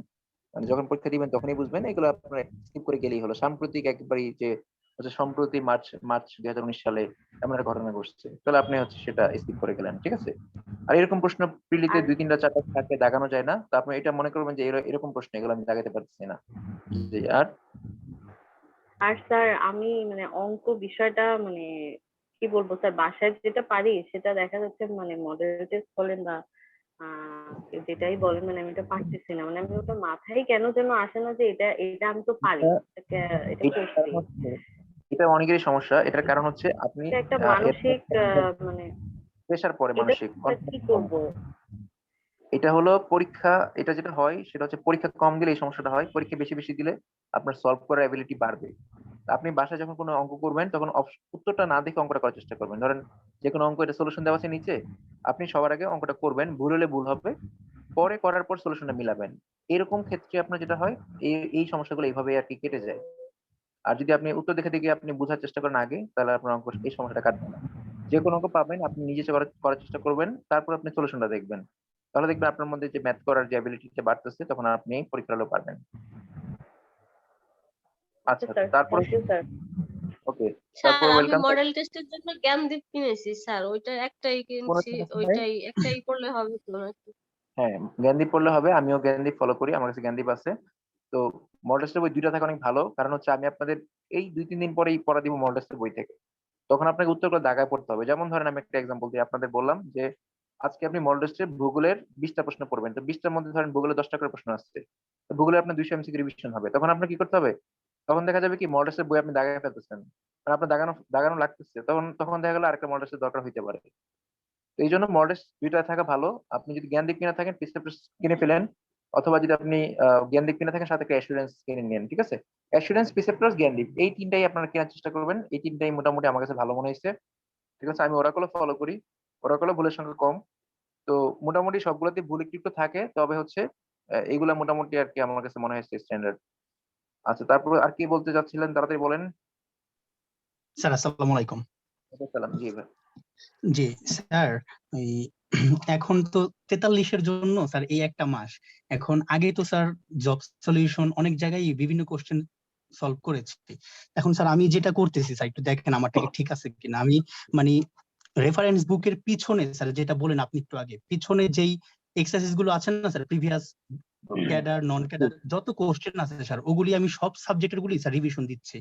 মানে যখন পরীক্ষা দিবেন তখনই বুঝবেন, এগুলো আপনার স্কিপ করে গেলেই হলো। সাম্প্রতিক একবারই যে হচ্ছে সম্প্রতি মার্চ মার্চ 2019 সালে এমন একটা ঘটনা ঘটছে, তাহলে আপনি হচ্ছে সেটা স্কিপ করে গেলেন, ঠিক আছে। আর এরকম প্রশ্ন প্রিলিতে আর 2, 3, 4টা থাকে, দাগানো যায় না। তো আপনি এটা মনে করবেন যে এরকম প্রশ্ন, এগুলো আমি দাগাতে পারতেছি না। জি। আর আর স্যার আমি মানে অঙ্ক বিষয়টা মানে কি বলবো স্যার, বাসায় যেটা পারি সেটা দেখা যাচ্ছে মানে মডেল টেস্ট বলেন বা যেটাই বলেন, মানে আমি এটা পারতেছি না। মানে আমি ওটা মাথায় কেন যেন আসে না যে এটা এটা আমি তো পারি, এটা এটার করছি। কারণ হচ্ছে, এটা অনেকেরই সমস্যা। এটার কারণ হচ্ছে আপনি এটা একটা মানসিক মানে প্রেশার পড়ে, এটা মানসিক কি কনফিডেন্স কম। করব? এটা হলো পরীক্ষা, এটা যেটা হয় সেটা হচ্ছে পরীক্ষা কম দিলে এই সমস্যাটা হয়, পরীক্ষা বেশি বেশি দিলে আপনার সলভ করার এবিলিটি বাড়বে। আপনি বাসায় যখন কোনো অঙ্ক করবেন তখন উত্তরটা না দেখে অঙ্কটা করার চেষ্টা করবেন। ধরেন যে কোনো অঙ্ক, এটা সলিউশন দেওয়া আছে নিচে, আপনি সবার আগে অঙ্কটা করবেন, ভুল হলে ভুল হবে, পরে করার পর সলিউশনটা মিলাবেন। এরকম ক্ষেত্রে আপনার যেটা হয়, এই এই সমস্যাগুলো এইভাবে আর কি কেটে যায়। আর যদি আপনি উত্তর দেখে দেখে আপনি বোঝার চেষ্টা করেন আগে, তাহলে আপনার অঙ্ক এই সমস্যাটা কাটবে না। যে কোনো অঙ্ক পাবেন আপনি নিজে করার করার চেষ্টা করবেন, তারপর আপনি সলিউশনটা দেখবেন। তাহলে দেখবেন আপনার মধ্যে যে ম্যাথ করার যে অ্যাবিলিটিটা বাড়তেছে, তখন আপনি পরীক্ষা হলেও পারবেন। আচ্ছা আচ্ছা, স্যার, তারপরে থ্যাংক ইউ স্যার। ওকে, তারপর স্যার আমি ওয়েলকাম। মডেল টেস্টের জন্য জ্ঞানদীপ কিনেছি স্যার, ওইটা একটাই কোনো কিনছি, সমস্যা নাই। ওইটাই একটাই করলে হবে তো নাকি? হ্যাঁ, জ্ঞানদীপ পড়লে হবে। আমিও জ্ঞানদীপ ফলো করি, আমার কাছে জ্ঞানদীপ আছে। তো মডেল টেস্টের বই দুইটা থাকা অনেক ভালো, কারণ হচ্ছে আমি আপনাদের এই 2-3 দিন পরেই পড়া দিব মডেল টেস্টের বই থেকে। তখন আপনাকে উত্তরগুলো দাগায় পড়তে হবে। যেমন ধরেন আমি একটা এক্সাম্পল দিই, আপনাদের বললাম যে আজকে আপনি মডেল টেস্টে ভূগোলের 20টা প্রশ্ন পড়বেন, তো 20টার মধ্যে ধরেন ভূগোলের 10টা করে প্রশ্ন আসছে, তো ভূগোলে আপনার 200 এমসিকিউ রিভিশন হবে। তখন আপনার কি করতে হবে? তখন দেখা যাবে কি মডেল টেস্টের বই আপনি দাগায় ফেলতেছেন, মানে আপনার দাগানো দাগানো লাগতেছে, তখন তখন দেখা গেলো আরেকটা মডেল টেস্টের দরকার হইতে পারে। তো এই জন্য মডেল টেস্ট দুইটা থাকা ভালো। আপনি যদি জ্ঞানদীপ কিনে থাকেন, প্রিসেপ্টরস কিনে ফেলেন, অথবা যদি আপনি জ্ঞানদীপ কিনে থাকেন সাথে একটা অ্যাসুরেন্স কিনে নেন, ঠিক আছে। অ্যাসুরেন্স, প্রিসেপ্টরস, জ্ঞানদীপ, এই তিনটাই আপনারা কেনার চেষ্টা করবেন। এই তিনটাই মোটামুটি আমার কাছে ভালো মনে হয়েছে, ঠিক আছে। আমি ওরাকলও ফলো করি, ওরাকলও ভুলের সংখ্যা কম। তো মোটামুটি সবগুলোতে ভুল একটু একটু থাকে, তবে হচ্ছে এগুলা মোটামুটি আর কি আমার কাছে মনে হয়েছে স্ট্যান্ডার্ড। আচ্ছা, তারপর আর কি বলতে চাচ্ছিলেন, তাড়াতাড়ি বলেন। স্যার আসসালামু আলাইকুম। সালাম। জি ভাই। জি স্যার, এই এখন তো 43-এর জন্য স্যার এই একটা মাস, এখন আগে তো স্যার জব সলিউশন অনেক জায়গায় বিভিন্ন কোশ্চেন সলভ করেছি। এখন স্যার আমি যেটা করতেছি স্যার একটু দেখেন আমারটা কি ঠিক আছে কিনা। আমি মানে রেফারেন্স বুকের পিছনে স্যার যেটা বলেন আপনি একটু আগে, পিছনে যেই এক্সারসাইজ গুলো আছে না sir, previous cadre non cadre যত কোশ্চেন আছে স্যার, ওগুলি আমি সব সাবজেক্টের গুলি স্যার রিভিশন দিচ্ছি।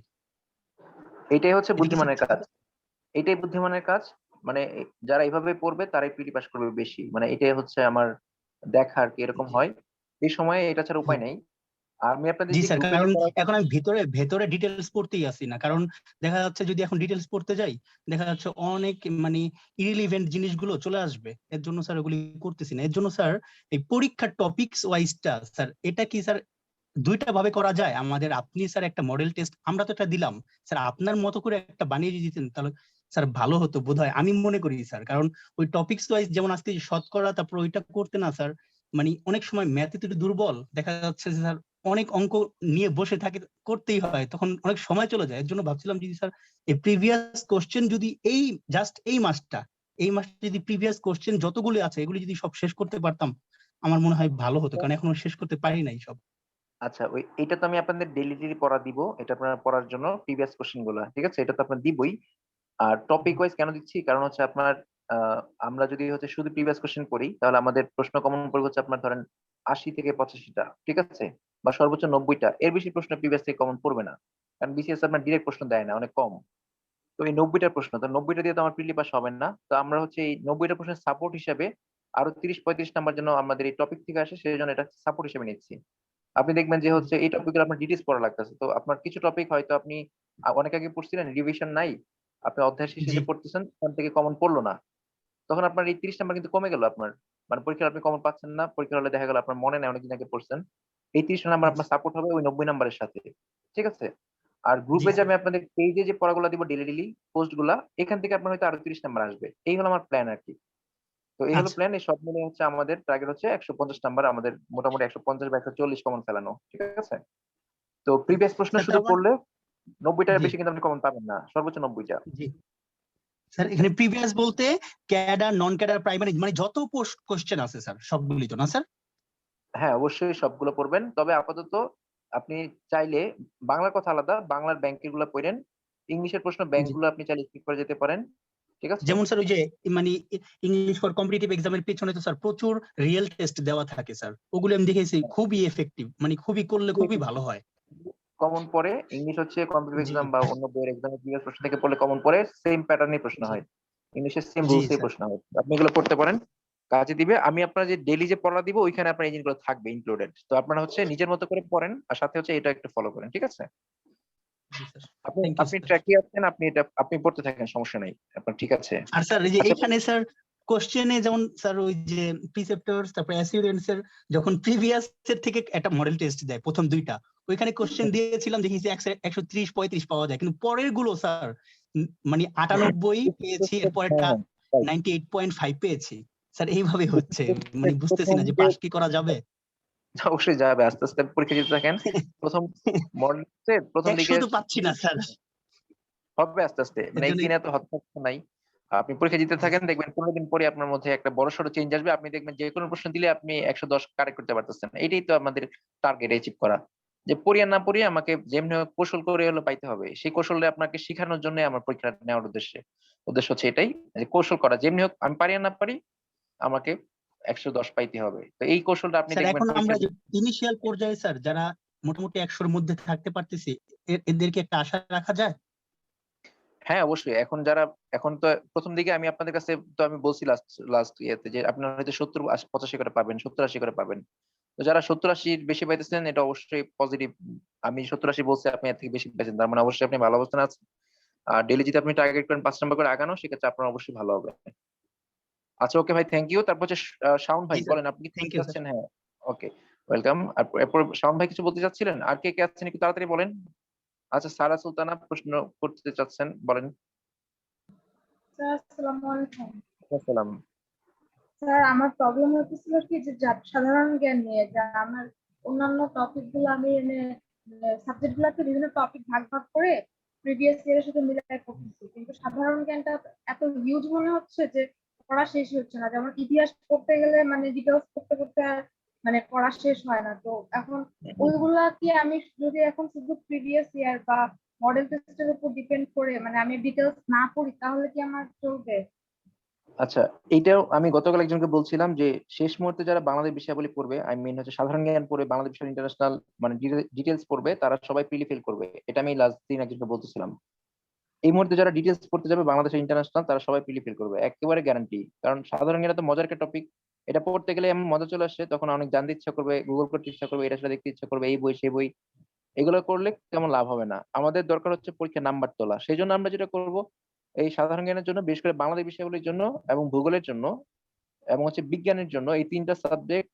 এটাই হচ্ছে এটা কি বুদ্ধিমানের স্যার? কাজ। এটাই বুদ্ধিমানের কাজ। মানে যারা এইভাবে পড়বে তারাই পিটি পাস করবে বেশি, মানে এটাই হচ্ছে আমার দেখা আর কি, এরকম হয়। এই সময়ে এটা ছাড়া উপায় নেই। আর আমি আপনাদের জি যে স্যার, গ্রুপে যে কারণ পড়া, এখন আমি ভেতরে ভেতরে ডিটেলস পড়তেই আসি না, কারণ দেখা যাচ্ছে যদি এখন ডিটেলস পড়তে যাই দেখা যাচ্ছে অনেক মানে ইরিলিভেন্ট জিনিসগুলো চলে আসবে, এর জন্য স্যার ওগুলি করতেছি না। এর জন্য স্যার এই পরীক্ষার টপিকস ওয়াইজটা স্যার, এটা কি স্যার দুইটা ভাবে করা যায় আমাদের? আপনি স্যার একটা মডেল টেস্ট, আমরা তো এটা দিলাম, স্যার আপনার মতো করে একটা বানিয়ে দিতেন তাহলে স্যার ভালো হতো বোধহয়, আমি মনে করি স্যার। কারণ ওই টপিকস ওয়াইজ যেমন আজকে শতকরা, তারপর ওইটা করতে না স্যার, মানে অনেক সময় ম্যাথে তো একটু দুর্বল দেখা যাচ্ছে যে স্যার, অনেক অঙ্ক নিয়ে বসে থাকে, করতেই হয়, তখন অনেক সময় চলে যায়। এর জন্য ভাবছিলাম যদি স্যার এই প্রিভিয়াস কোশ্চেন যদি এই জাস্ট এই মাসটা এই মাসে যদি প্রিভিয়াস কোশ্চেন যতগুলো আছে এগুলি যদি সব শেষ করতে পারতাম আমার মনে হয় ভালো হতো, কারণ এখনো শেষ করতে পারি নাই সব। আচ্ছা, এটা তো আমি আপনাদের ডেলি পড়া দিব, এটা আপনারা পড়ার জন্য প্রিভিয়াস কোশ্চেন গুলা, ঠিক আছে, এটা তো আপনার দিবই। আর টপিক ওয়াইজ কেন দিচ্ছি, কারণ হচ্ছে আপনার আমরা যদি হচ্ছে শুধু প্রিভিয়াস কোশ্চেন করি তাহলে আমাদের প্রশ্ন কমন পড়বে হচ্ছে আপনার ধরেন 80 থেকে 85টা, ঠিক আছে, বা সর্বোচ্চ 90টা, এর বেশি প্রশ্ন প্রিভিয়াস থেকে কমন পড়বে না, কারণ বিসিএস আপনার ডিরেক্ট প্রশ্ন দেয় না, অনেক কম। তো এই 90টা প্রশ্ন, তো 90টা দিয়ে তো আমার প্রিলি পাস হবে না, তো আমরা হচ্ছে এই 90টা প্রশ্নের সাপোর্ট হিসেবে আরো 30-35 নাম্বার জন্য আমাদের এই টপিক থেকে আসে, সেই জন্য এটা সাপোর্ট হিসেবে নিচ্ছি। আপনি দেখবেন যে হচ্ছে এই টপিকগুলো আপনার ডিটেইলস পড়া লাগতেছে, তো আপনার কিছু টপিক হয়তো আপনি অনেক আগে পড়ছিলেন, রিভিশন নাই, আপনি অধ্যায় শেষে জি যে পড়তেছেন ওখান থেকে কমন পড়লো না, তখন আপনার এই 30 নাম্বার কিন্তু কমে গেল আপনার, মানে পরীক্ষায় আপনি কমন পাচ্ছেন না, পরীক্ষার হলে দেখা গেল আপনার মনে নাই অনেকদিন আগে পড়ছেন, এই 30 নাম্বার আপনার সাপোর্ট হবে ওই 90 নাম্বারের সাথে, ঠিক আছে। আর জি গ্রুপে যে স্যার। আমি আপনাদের পেজে যে পড়াগুলো দিব ডেলি পোস্ট গুলা, এখান থেকে আপনার হয়তো আরো 30 নাম্বার আসবে, এই হলো আমার প্ল্যান আর কি। তো এই হলো আচ্ছা প্ল্যান, এই সব মিলে হচ্ছে আমাদের টার্গেট হচ্ছে 150 নাম্বার, আমাদের মোটামুটি 150 বা 140 কমন ফেলানো, ঠিক আছে। তো প্রিভিয়াস প্রশ্ন স্যার শুধু তার মানে পড়লে 90টার জি বেশি কিন্তু আপনি কমন পাবেন না, সর্বোচ্চ 90টা। জি স্যার, এখানে প্রিভিয়াস বলতে ক্যাডার নন ক্যাডার প্রাইমারি মানে যত পোস্ট কোশ্চেন আছে স্যার সবগুলি তো না স্যার? হ্যাঁ, অবশ্যই সবগুলো পড়বেন, তবে আপাতত আপনি চাইলে বাংলার কথা আলাদা, বাংলার ব্যাংকের গুলো পড়েন, ইংলিশের প্রশ্ন ব্যাংক জি গুলো আপনি চাইলে স্কিপ করে যেতে পারেন, ঠিক আছে। যেমন স্যার ওই যে মানে ইংলিশ ফর কম্পিটিটিভ এক্সামের পিছনে তো স্যার প্রচুর রিয়েল টেস্ট দেওয়া থাকে স্যার, ওগুলো আমি দেখেছি খুবই এফেক্টিভ, মানে খুবই করলে খুবই ভালো হয়। কমন পড়ে ইংলিশ হচ্ছে কম্পিটিটিভ জি এক্সাম বা অন্য বইয়ের এক্সামের প্রিভিয়াস প্রশ্ন থেকে পড়লে কমন পড়ে, সেম প্যাটার্নই প্রশ্ন জি হয়, ইংলিশের সেম জি রুলসেই স্যার। প্রশ্ন হয়, আপনি এগুলো পড়তে পারেন, কাজে দিবে। আমি আপনার যে ডেইলি যে পড়া দিব ওইখানে আপনার এই জিনিসগুলো থাকবে ইনক্লুডেড, তো আপনারা হচ্ছে নিজের মতো করে পড়েন, আর সাথে হচ্ছে এটা একটু ফলো করেন, ঠিক আছে। জি স্যার। আপনি থ্যাংক ইউ আপনি স্যার। ট্র্যাকে আছেন, আপনি এটা আপনি পড়তে থাকেন, সমস্যা নাই, আপনার ঠিক আছে। আর স্যার এই যে আচ্ছা, এইখানে স্যার কোশ্চেনে যেমন স্যার ওই যে প্রিসেপ্টরস তারপরে অ্যাসিউরেন্স এর যখন প্রিভিয়াস এর থেকে একটা মডেল টেস্ট দেয় প্রথম দুইটা, ওইখানে কোশ্চেন দিয়েছিলাম দেখেছি 130-135 পাওয়া যায়, কিন্তু পরের গুলো স্যার মানে 98 পেয়েছি, এরপরেরটা হ্যাঁ, হ্যাঁ, 98.5 পেয়েছি। স্যার এইভাবে হচ্ছে, মানে right. বুঝতেছি প্রথম না যে দিকে পাস কি করা যাবে। অবশ্যই যাবে, আস্তে আস্তে পরীক্ষা দিতে থাকেন। প্রথম মডেল প্রথম 100 দিকে তো পাচ্ছি না স্যার, হবে আস্তে আস্তে, এর মানে জন্য। একদিনে এত হতাশা নাই। আপনি পরীক্ষা দিতে জি থাকেন, দেখবেন 15 দিন পরে আপনার মধ্যে একটা বড়সড় চেঞ্জ আসবে, আপনি দেখবেন যে কোনো প্রশ্ন দিলে আপনি 110 কারেক্ট করতে পারতেছেন, এটাই তো আমাদের টার্গেট অ্যাচিভ করা, যে পড়িয়া না পড়িয়ে আমাকে যেমনি হোক কৌশল করে হলো পাইতে হবে, সেই কৌশলটা আপনাকে শেখানোর জন্য আমার পরীক্ষা নেওয়ার উদ্দেশ্য হচ্ছে এটাই, যে কৌশল করা, যেমনি হোক আমি পারি আর না পারি আমাকে 110 পাইতে হবে, তো এই কৌশলটা আপনি স্যার দেখবেন এখন আমরা পরীক্ষা যে ইনিশিয়াল পর্যায়ে স্যার যারা মোটামুটি 100-র মধ্যে থাকতে পারতেছি, এদেরকে একটা আশা রাখা যায়? হ্যাঁ, অবশ্যই। এখন তো প্রথম দিকে আমি আপনাদের কাছে তো আমি বলছি লাস্ট লাস্ট ইয়েতে যে আপনারা হয়তো 70-85 করে পাবেন, 70-80 করে পাবেন। তো যারা 70-80 বেশি পাইতেছেন এটা অবশ্যই পজিটিভ। আমি 70-80 বলছি, আপনি এর থেকে বেশি পাইছেন, তার মানে অবশ্যই আপনি ভালো অবস্থানে আছেন। আর ডেইলি যদি আপনি টার্গেট করেন 5 নাম্বার করে আগানো, সেক্ষেত্রে আপনার অবশ্যই ভালো হবে। আচ্ছা, ওকে ভাই, থ্যাংক ইউ। তারপর হচ্ছে শাওন ভাই, জি স্যার। বলেন আপনি কি থ্যাংক বলতে ইউ স্যার। চাচ্ছেন? হ্যাঁ, ওকে, ওয়েলকাম। আর এরপর শাওন ভাই কিছু বলতে চাচ্ছিলেন? আর কে কে আছেন একটু তাড়াতাড়ি বলেন। আচ্ছা, সারা সুলতানা প্রশ্ন করতে চাচ্ছেন, বলেন। স্যার আসসালামু আলাইকুম। আসসালাম। স্যার আমার প্রবলেম হচ্ছিল কি যে সাধারণ জ্ঞান নিয়ে, যা আমার অন্যান্য টপিক গুলো আমি সাবজেক্ট গুলোকে বিভিন্ন টপিক ভাগ ভাগ করে প্রিভিয়াস ইয়ারের সাথে মিলাই পড়তেছি, কিন্তু সাধারণ জ্ঞানটা এত হিউজ মনে হচ্ছে যে পড়া শেষ হচ্ছে না। যেমন ইতিহাস পড়তে গেলে মানে ডিটেলস পড়তে পড়তে আর মানে পড়া শেষ হয় না। তো এখন ওইগুলা কি আমি যদি এখন শুধু প্রিভিয়াস ইয়ার বা মডেল টেস্টের উপর ডিপেন্ড করে মানে আমি ডিটেলস না পড়ি তাহলে কি আমার চলবে? আচ্ছা, এইটাও আমি গতকাল একজনকে বলছিলাম যে শেষ মুহূর্তে যারা বাংলাদেশ বিষয়াবলী পড়বে, আই মিন হচ্ছে সাধারণ জ্ঞান পড়বে, বাংলাদেশ বিষয় ইন্টারন্যাশনাল মানে ডিটেলস পড়বে, তারা সবাই প্রিলি ফেল করবে, এটা আমি লাস্ট দিন একজনকে বলতেছিলাম। এই মুহূর্তে যারা ডিটেলস পড়তে যাবে বাংলাদেশের ইন্টারন্যাশনাল, তারা সবাই প্রিলি ফেল করবে, একেবারে গ্যারান্টি। কারণ সাধারণ জ্ঞান তো মজার একটা টপিক, এটা পড়তে গেলে এমন মজা চলে আসে, তখন অনেক জানতে ইচ্ছা করবে, গুগল করতে ইচ্ছা করবে, এটা সেটা দেখতে ইচ্ছা করবে, এই বই সেই বই, এগুলো করলে তেমন লাভ হবে না। আমাদের দরকার হচ্ছে পরীক্ষা নাম্বার তোলা, সেই জন্য আমরা যেটা করব, এই সাধারণ জ্ঞানের জন্য, বিশেষ করে বাংলাদেশ বিষয়গুলির জন্য এবং ভূগোলের জন্য এবং হচ্ছে বিজ্ঞানের জন্য, এই তিনটা সাবজেক্ট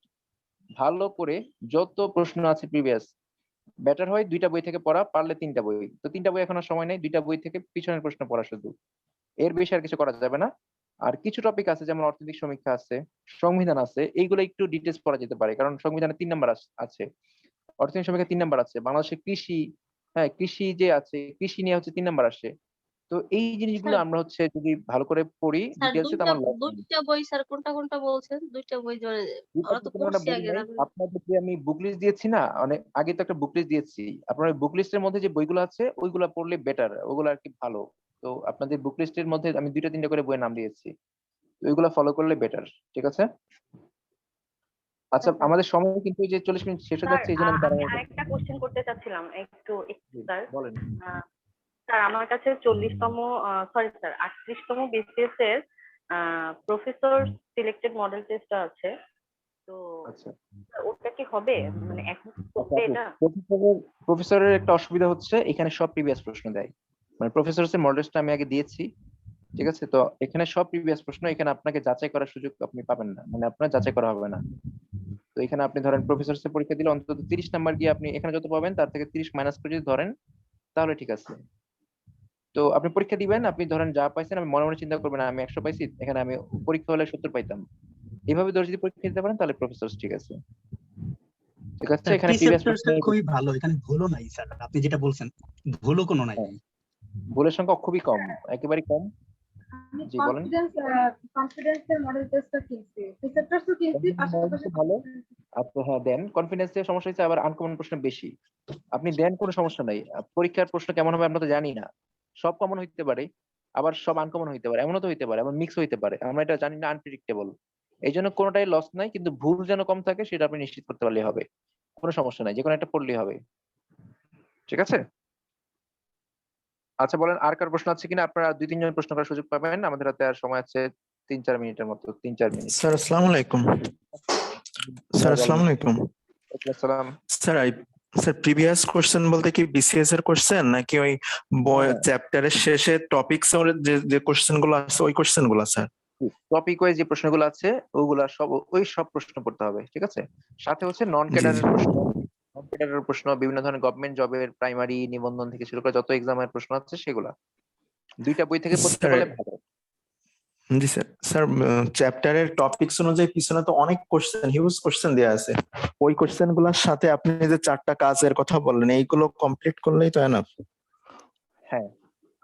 ভালো করে যত প্রশ্ন আছে প্রিভিয়াস, বেটার হয় দুইটা বই থেকে পড়া, পারলে তিনটা বই, তো তিনটা বই এখন আর সময় নেই, দুইটা বই থেকে পিছনের প্রশ্ন পড়া শুধু, এর বেশি আর কিছু করা যাবে না। আর কিছু টপিক আছে যেমন অর্থনৈতিক সমীক্ষা আছে, সংবিধান আছে, এইগুলো একটু ডিটেলস পড়া যেতে পারে, কারণ সংবিধানে 3 নাম্বার আছে, অর্থনৈতিক সমীক্ষা 3 নাম্বার আছে, বাংলাদেশে কৃষি, হ্যাঁ কৃষি যে আছে, কৃষি নিয়ে হচ্ছে 3 নাম্বার আসে। তো এই জিনিসগুলো স্যার আমরা হচ্ছে যদি ভালো করে পড়ি স্যার ডিটেলসে তো দুইটা আমার লস নেই। দুইটা বই স্যার কোনটা কোনটা বলছেন? দুইটা বই মানে দুইটা আমরা তো বই আমরা পড়ছি বলি আগে নাই, আমি আপনাদের যে আমি বুক লিস্ট দিয়েছি না, অনেক আগে তো একটা বুক লিস্ট দিয়েছি, আপনার ওই বুক লিস্টের মধ্যে যে বইগুলো আছে ওইগুলো পড়লে বেটার, ওগুলো আর কি ভালো। তো আপনাদের বুক লিস্টের মধ্যে আমি 2-3টা করে বইয়ের নাম দিয়েছি, তো ওইগুলো ফলো করলে বেটার। ঠিক আছে? আচ্ছা, আচ্ছা আমাদের সময় কিন্তু এই যে 40 মিনিট শেষ হয়ে স্যার যাচ্ছে, এই জন্য আমি আমি তাড়াহুড়ো করছি। আরেকটা কোশ্চেন করতে চাচ্ছিলাম একটু স্যার। বলেন। স্যার আমার কাছে 40তম সরি স্যার 38তম বিসিএস এর প্রফেসর সিলেক্টেড মডেল টেস্ট আছে, তো আচ্ছা ওটা কি হবে মানে এখন কি আচ্ছা করবে এটা? প্রফেসরের একটা অসুবিধা হচ্ছে, এখানে সব প্রিভিয়াস প্রশ্ন দেয়। মানে প্রফেসরের মডেল টেস্টটা আমি আগে দিয়েছি, ঠিক আছে? তো এখানে সব প্রিভিয়াস প্রশ্ন, এখানে আপনাকে যাচাই করার সুযোগ আপনি পাবেন না, মানে আপনার যাচাই করা হবে না। তো এখানে আপনি ধরেন প্রফেসরস এর পরীক্ষা দিলে অন্তত 30 নাম্বার গিয়ে আপনি এখানে যত পাবেন তার থেকে 30 মাইনাস করে যদি ধরেন তাহলে ঠিক আছে। তো আপনি পরীক্ষা দিবেন, আপনি ধরেন যা পাইছেন, আমি মনে মনে চিন্তা করবেন না, আমি 100 পাইছি, এখানে আমি পরীক্ষা হলে 70 পাইতাম, এইভাবে ধরে যদি পরীক্ষা দিতে পারেন তাহলে প্রফেসরস ঠিক আছে। ঠিক আছে, স্যার এখানে প্রিভিয়াস প্রিসেপ্টরটা খুবই ভালো, এখানে ভুলও নাই স্যার, আপনি যেটা বলছেন ভুলও কোনো নাই। ভুলের সংখ্যা খুবই কম, একেবারে কম। আমি জি বলেন। কনফিডেন্সের মডেল টেস্টটা কিনছি, রিসেপ্টরসও কিনছি, পাশাপাশি ভালো। আচ্ছা হ্যাঁ দেন, কনফিডেন্সের সমস্যা হচ্ছে আবার আনকমন প্রশ্ন বেশি, আপনি দেন কোনো সমস্যা নাই। পরীক্ষার প্রশ্ন কেমন হবে আমরা তো জানি না, সব কমন হইতে পারে, আবার সব আনকমন হইতে পারে, এমনও তো হইতে পারে, আবার মিক্স হইতে পারে, আমরা এটা জানি না, আনপ্রেডিক্টেবল। এই জন্য কোনোটাই লস নাই, কিন্তু ভুল যেন কম থাকে সেটা আপনি নিশ্চিত করতে পারলে হবে, কোনো সমস্যা নাই, যে কোনো একটা পড়লেই হবে। ঠিক আছে? আচ্ছা বলেন, আর কার প্রশ্ন আছে কিনা? আপনারা 2-3 জন প্রশ্ন করার সুযোগ পাবেন, আমাদের হাতে আর সময় আছে 3-4 মিনিটের মতো, 3-4 মিনিট। স্যার আসসালামু আলাইকুম। স্যার আসসালামু আলাইকুম। আসসালাম। স্যার স্যার প্রিভিয়াস কোশ্চেন বলতে কি বিসিএস এর কোশ্চেন নাকি ওই বই হ্যাঁ। চ্যাপ্টারের শেষে টপিকস এর যে কোশ্চেন গুলো আছে ওই কোশ্চেন গুলো স্যার? টপিক ওয়াইজ যে প্রশ্নগুলো আছে ওগুলা সব, ওই সব প্রশ্ন পড়তে হবে, ঠিক আছে? সাথে হচ্ছে নন জি, ক্যাডারের জি। প্রশ্ন, নন ক্যাডারের প্রশ্ন, বিভিন্ন ধরনের গভর্নমেন্ট জবের প্রাইমারি নিবন্ধন থেকে শুরু করে যত এক্সামের প্রশ্ন আছে সেগুলা 2টা বই থেকে পড়তে স্যার পারলে ভালো। জি স্যার। স্যার চ্যাপ্টারের টপিকস অনুযায়ী পিছনে তো অনেক কোশ্চেন, হিউজ কোশ্চেন দেওয়া আছে, ওই কোশ্চেন গুলোর সাথে আপনি যে 4টা কাজের কথা বললেন এইগুলো কমপ্লিট করলেই তো এনাফ। হ্যাঁ,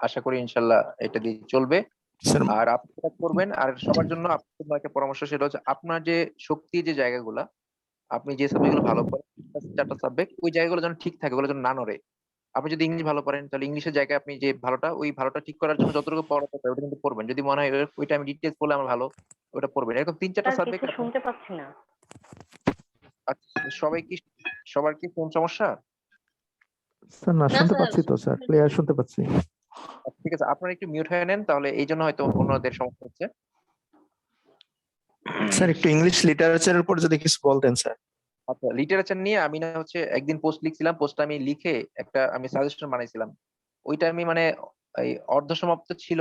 আশা করি ইনশাল্লাহ এটা দিয়ে চলবে। স্যার আর আপনি যেটা করবেন, আর সবার জন্য আপনার জন্য একটা পরামর্শ, সেটা হচ্ছে আপনার যে শক্তি যে জায়গাগুলা, আপনি যে সাবজেক্টগুলো ভালো করেন 4টা সাবজেক্ট, ওই জায়গাগুলো যেন ঠিক থাকে, ওগুলো যেন না নড়ে। আপনি যদি ইংলিশ ভালো পারেন তাহলে ইংলিশের জায়গায় আপনি যে ভালোটা, ওই ভালোটা ঠিক করার জন্য যতটুকু পড়া দরকার ওটা কিন্তু পড়বেন। যদি মনে হয় ওইটা আমি ডিটেলস পড়লে আমার ভালো, ওটা পড়বেন। এরকম 3-4টা স্যার সাবজেক্ট। কিছু শুনতে পাচ্ছি না। সবাই কি, সবার কি কোন সমস্যা? স্যার না না শুনতে স্যার পাচ্ছি তো স্যার, ক্লিয়ার শুনতে পাচ্ছি। আচ্ছা, ঠিক আছে, আপনারা একটু মিউট হয়ে নেন, তাহলে এই জন্য হয়তো অন্যদের সমস্যা হচ্ছে। স্যার একটু ইংলিশ লিটারেচারের উপর যদি কিছু বলতেন স্যার। আচ্ছা, লিটারেচার নিয়ে আমি না হচ্ছে একদিন পোস্ট লিখছিলাম, পোস্টটা আমি লিখে একটা আমি সাজেশন বানাইছিলাম, ওইটা আমি মানে এই অর্ধসমাপ্ত ছিল,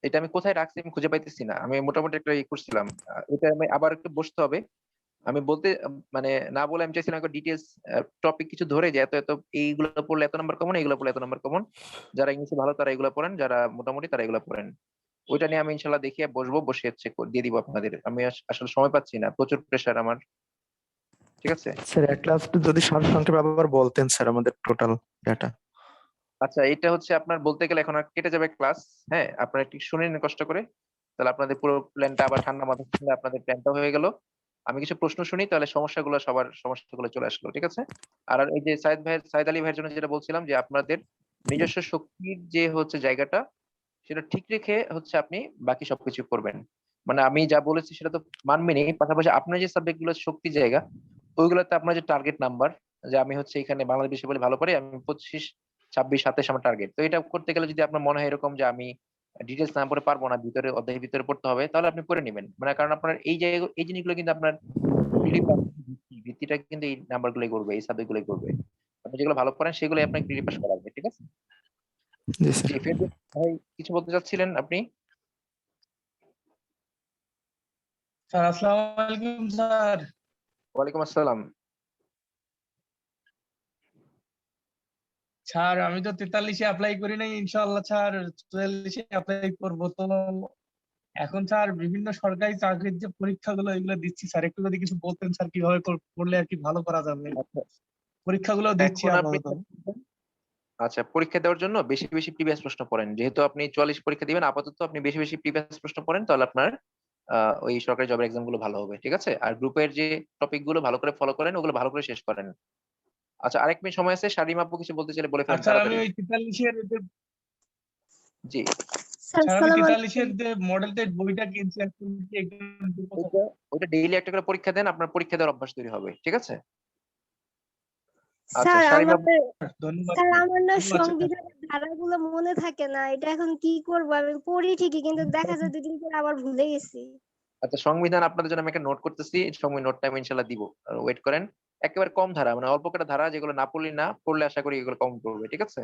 এটা আমি কোথায় রাখছি আমি খুঁজে পাইতেছি না। আমি মোটামুটি একটা ই করছিলাম, এটা আমি আবার একটু বসতে হবে। আমি বলতে মানে না বলে আমি চাইছিলাম একটা ডিটেলস টপিক কিছু ধরে, যে এত এত এইগুলো পড়লে এত নাম্বার কমন, এইগুলো পড়লে এত নাম্বার কমন, যারা ইংলিশে ভালো তারা এগুলো পড়েন, যারা মোটামুটি তারা এগুলো পড়েন। ওইটা নিয়ে আমি ইনশাল্লাহ দেখিয়ে বসবো, বসে হচ্ছে দিয়ে দিব আপনাদের। আমি আসলে সময় পাচ্ছি না, প্রচুর প্রেশার আমার। ঠিক আছে? স্যার এক ক্লাস যদি সারসংক্ষেপে আবার বলতেন স্যার আমাদের টোটাল ডাটা। আচ্ছা, এটা হচ্ছে আপনার বলতে গেলে এখন আর কেটে যাবে ক্লাস। হ্যাঁ, আপনারা একটু শুনে নিন কষ্ট করে, তাহলে আপনাদের পুরো প্ল্যানটা আবার ঠান্ডা মাথায় শুনলে আপনাদের প্ল্যানটা হয়ে গেল। আমি কিছু প্রশ্ন শুনি, তাহলে সমস্যাগুলো সবার সমস্যাগুলো চলে আসলো, ঠিক আছে? আর এই যে সাইদ আলী ভাইয়ের জন্য যেটা বলছিলাম, যে আপনাদের নিজস্ব শক্তির যে হচ্ছে জায়গাটা, সেটা ঠিক রেখে হচ্ছে আপনি বাকি সবকিছু করবেন। মানে আমি যা বলেছি সেটা তো মানবেনই, পাশাপাশি আপনার যে সাবজেক্ট গুলো শক্তি জায়গা, ওইগুলোতে আপনার যে টার্গেট নাম্বার, যে আমি হচ্ছে এখানে বাংলাদেশ বলে ভালো পারি, আমি 25, 26, 27 আমার টার্গেট। তো এটা করতে গেলে যদি আপনার মনে হয় এরকম যে আমি ডিটেলস না পড়ে পারবো না, ভিতরে অধ্যায়ের ভিতরে পড়তে হবে, তাহলে আপনি করে নেবেন। মানে কারণ আপনার এই জায়গা, এই জিনিসগুলো কিন্তু আপনার ভিত্তিটা কিন্তু এই নাম্বার গুলোই করবে, এই সাবজেক্ট গুলোই করবে। আপনি যেগুলো ভালো করেন সেগুলোই আপনাকে প্রিলি পাস করাবে, ঠিক আছে? জি স্যার। জি ফেরদৌস ভাই, কিছু বলতে চাচ্ছিলেন আপনি? স্যার আসসালামু আলাইকুম স্যার। ওয়ালাইকুম আসসালাম। স্যার আমি তো 43-এ অ্যাপ্লাই করি নাই, ইনশাআল্লাহ স্যার 44-এ অ্যাপ্লাই করবো। তো এখন স্যার বিভিন্ন সরকারি চাকরির যে পরীক্ষাগুলো এগুলো দিচ্ছি স্যার, একটু যদি কিছু বলতেন স্যার কিভাবে করলে আর কি ভালো করা যাবে। আচ্ছা, পরীক্ষাগুলো দিচ্ছি এখন আপনি আপাতত। আচ্ছা, পরীক্ষা দেওয়ার জন্য বেশি বেশি প্রিভিয়াস প্রশ্ন পড়েন। যেহেতু আপনি 44 পরীক্ষা দিবেন, আপাতত আপনি বেশি বেশি প্রিভিয়াস প্রশ্ন পড়েন, তাহলে আপনার ওই সরকারি জবের এক্সাম গুলো ভালো হবে। ঠিক আছে? আর গ্রুপের যে টপিক গুলো ভালো করে ফলো করেন, ওগুলো ভালো করে শেষ করেন। আচ্ছা, আরেক মিনিট সময় আছে। শারিমা আপু কিছু বলতে চাইলে বলে আর ফেলেন স্যার আমি তাড়াতাড়ি। ওই 43-এর জি, স্যার স্যার আমি সালাম 43-এর যে মডেল টেস্ট বইটা কিনছি এখন কি এক্সাম দেবো কখন? ওটা ডেইলি একটা করে পরীক্ষা দেন, আপনার পরীক্ষা দেওয়ার অভ্যাস তৈরি হবে। ঠিক আছে? আচ্ছা, স্যার শারিমা আমাদের ধন্যবাদ স্যার আমার না ধন্যবাদ স্যার। সংবিধানের ধারাগুলো মনে থাকে না, এটা এখন কি করব? আমি পড়ি ঠিকই কিন্তু দেখা যায় 2 দিন পরে আবার ভুলে গেছি। আচ্ছা, সংবিধান আপনাদের জন্য আমি একটা নোট করতেছি। সময় নোটটা আমি ইনশাআল্লাহ দিব। ওয়েট করেন। একেবারে কম ধারা, মানে অল্প কটা ধারা, যেগুলো না পড়লে আশা করি এগুলো কম পড়বে। ঠিক আছে?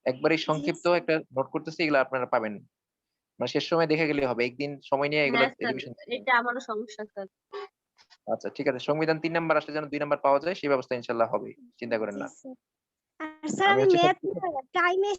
একবারেই জি সংক্ষিপ্ত স্যার। একটা নোট করতেছি, এগুলো আপনারা পাবেন। মানে শেষ সময় দেখে গেলেই হবে। একদিন সময় নিয়ে এগুলো হ্যাঁ স্যার, রিভিশন। এটা আমারও সমস্যা স্যার। আচ্ছা, ঠিক আছে। সংবিধান 3 নাম্বার আসলে যেন 2 নাম্বার পাওয়া যায়, সেই ব্যবস্থা ইনশাআল্লাহ হবে। চিন্তা করেন জি না। স্যার। আর স্যার আমি আমি হচ্ছে ম্যাথ টাইমে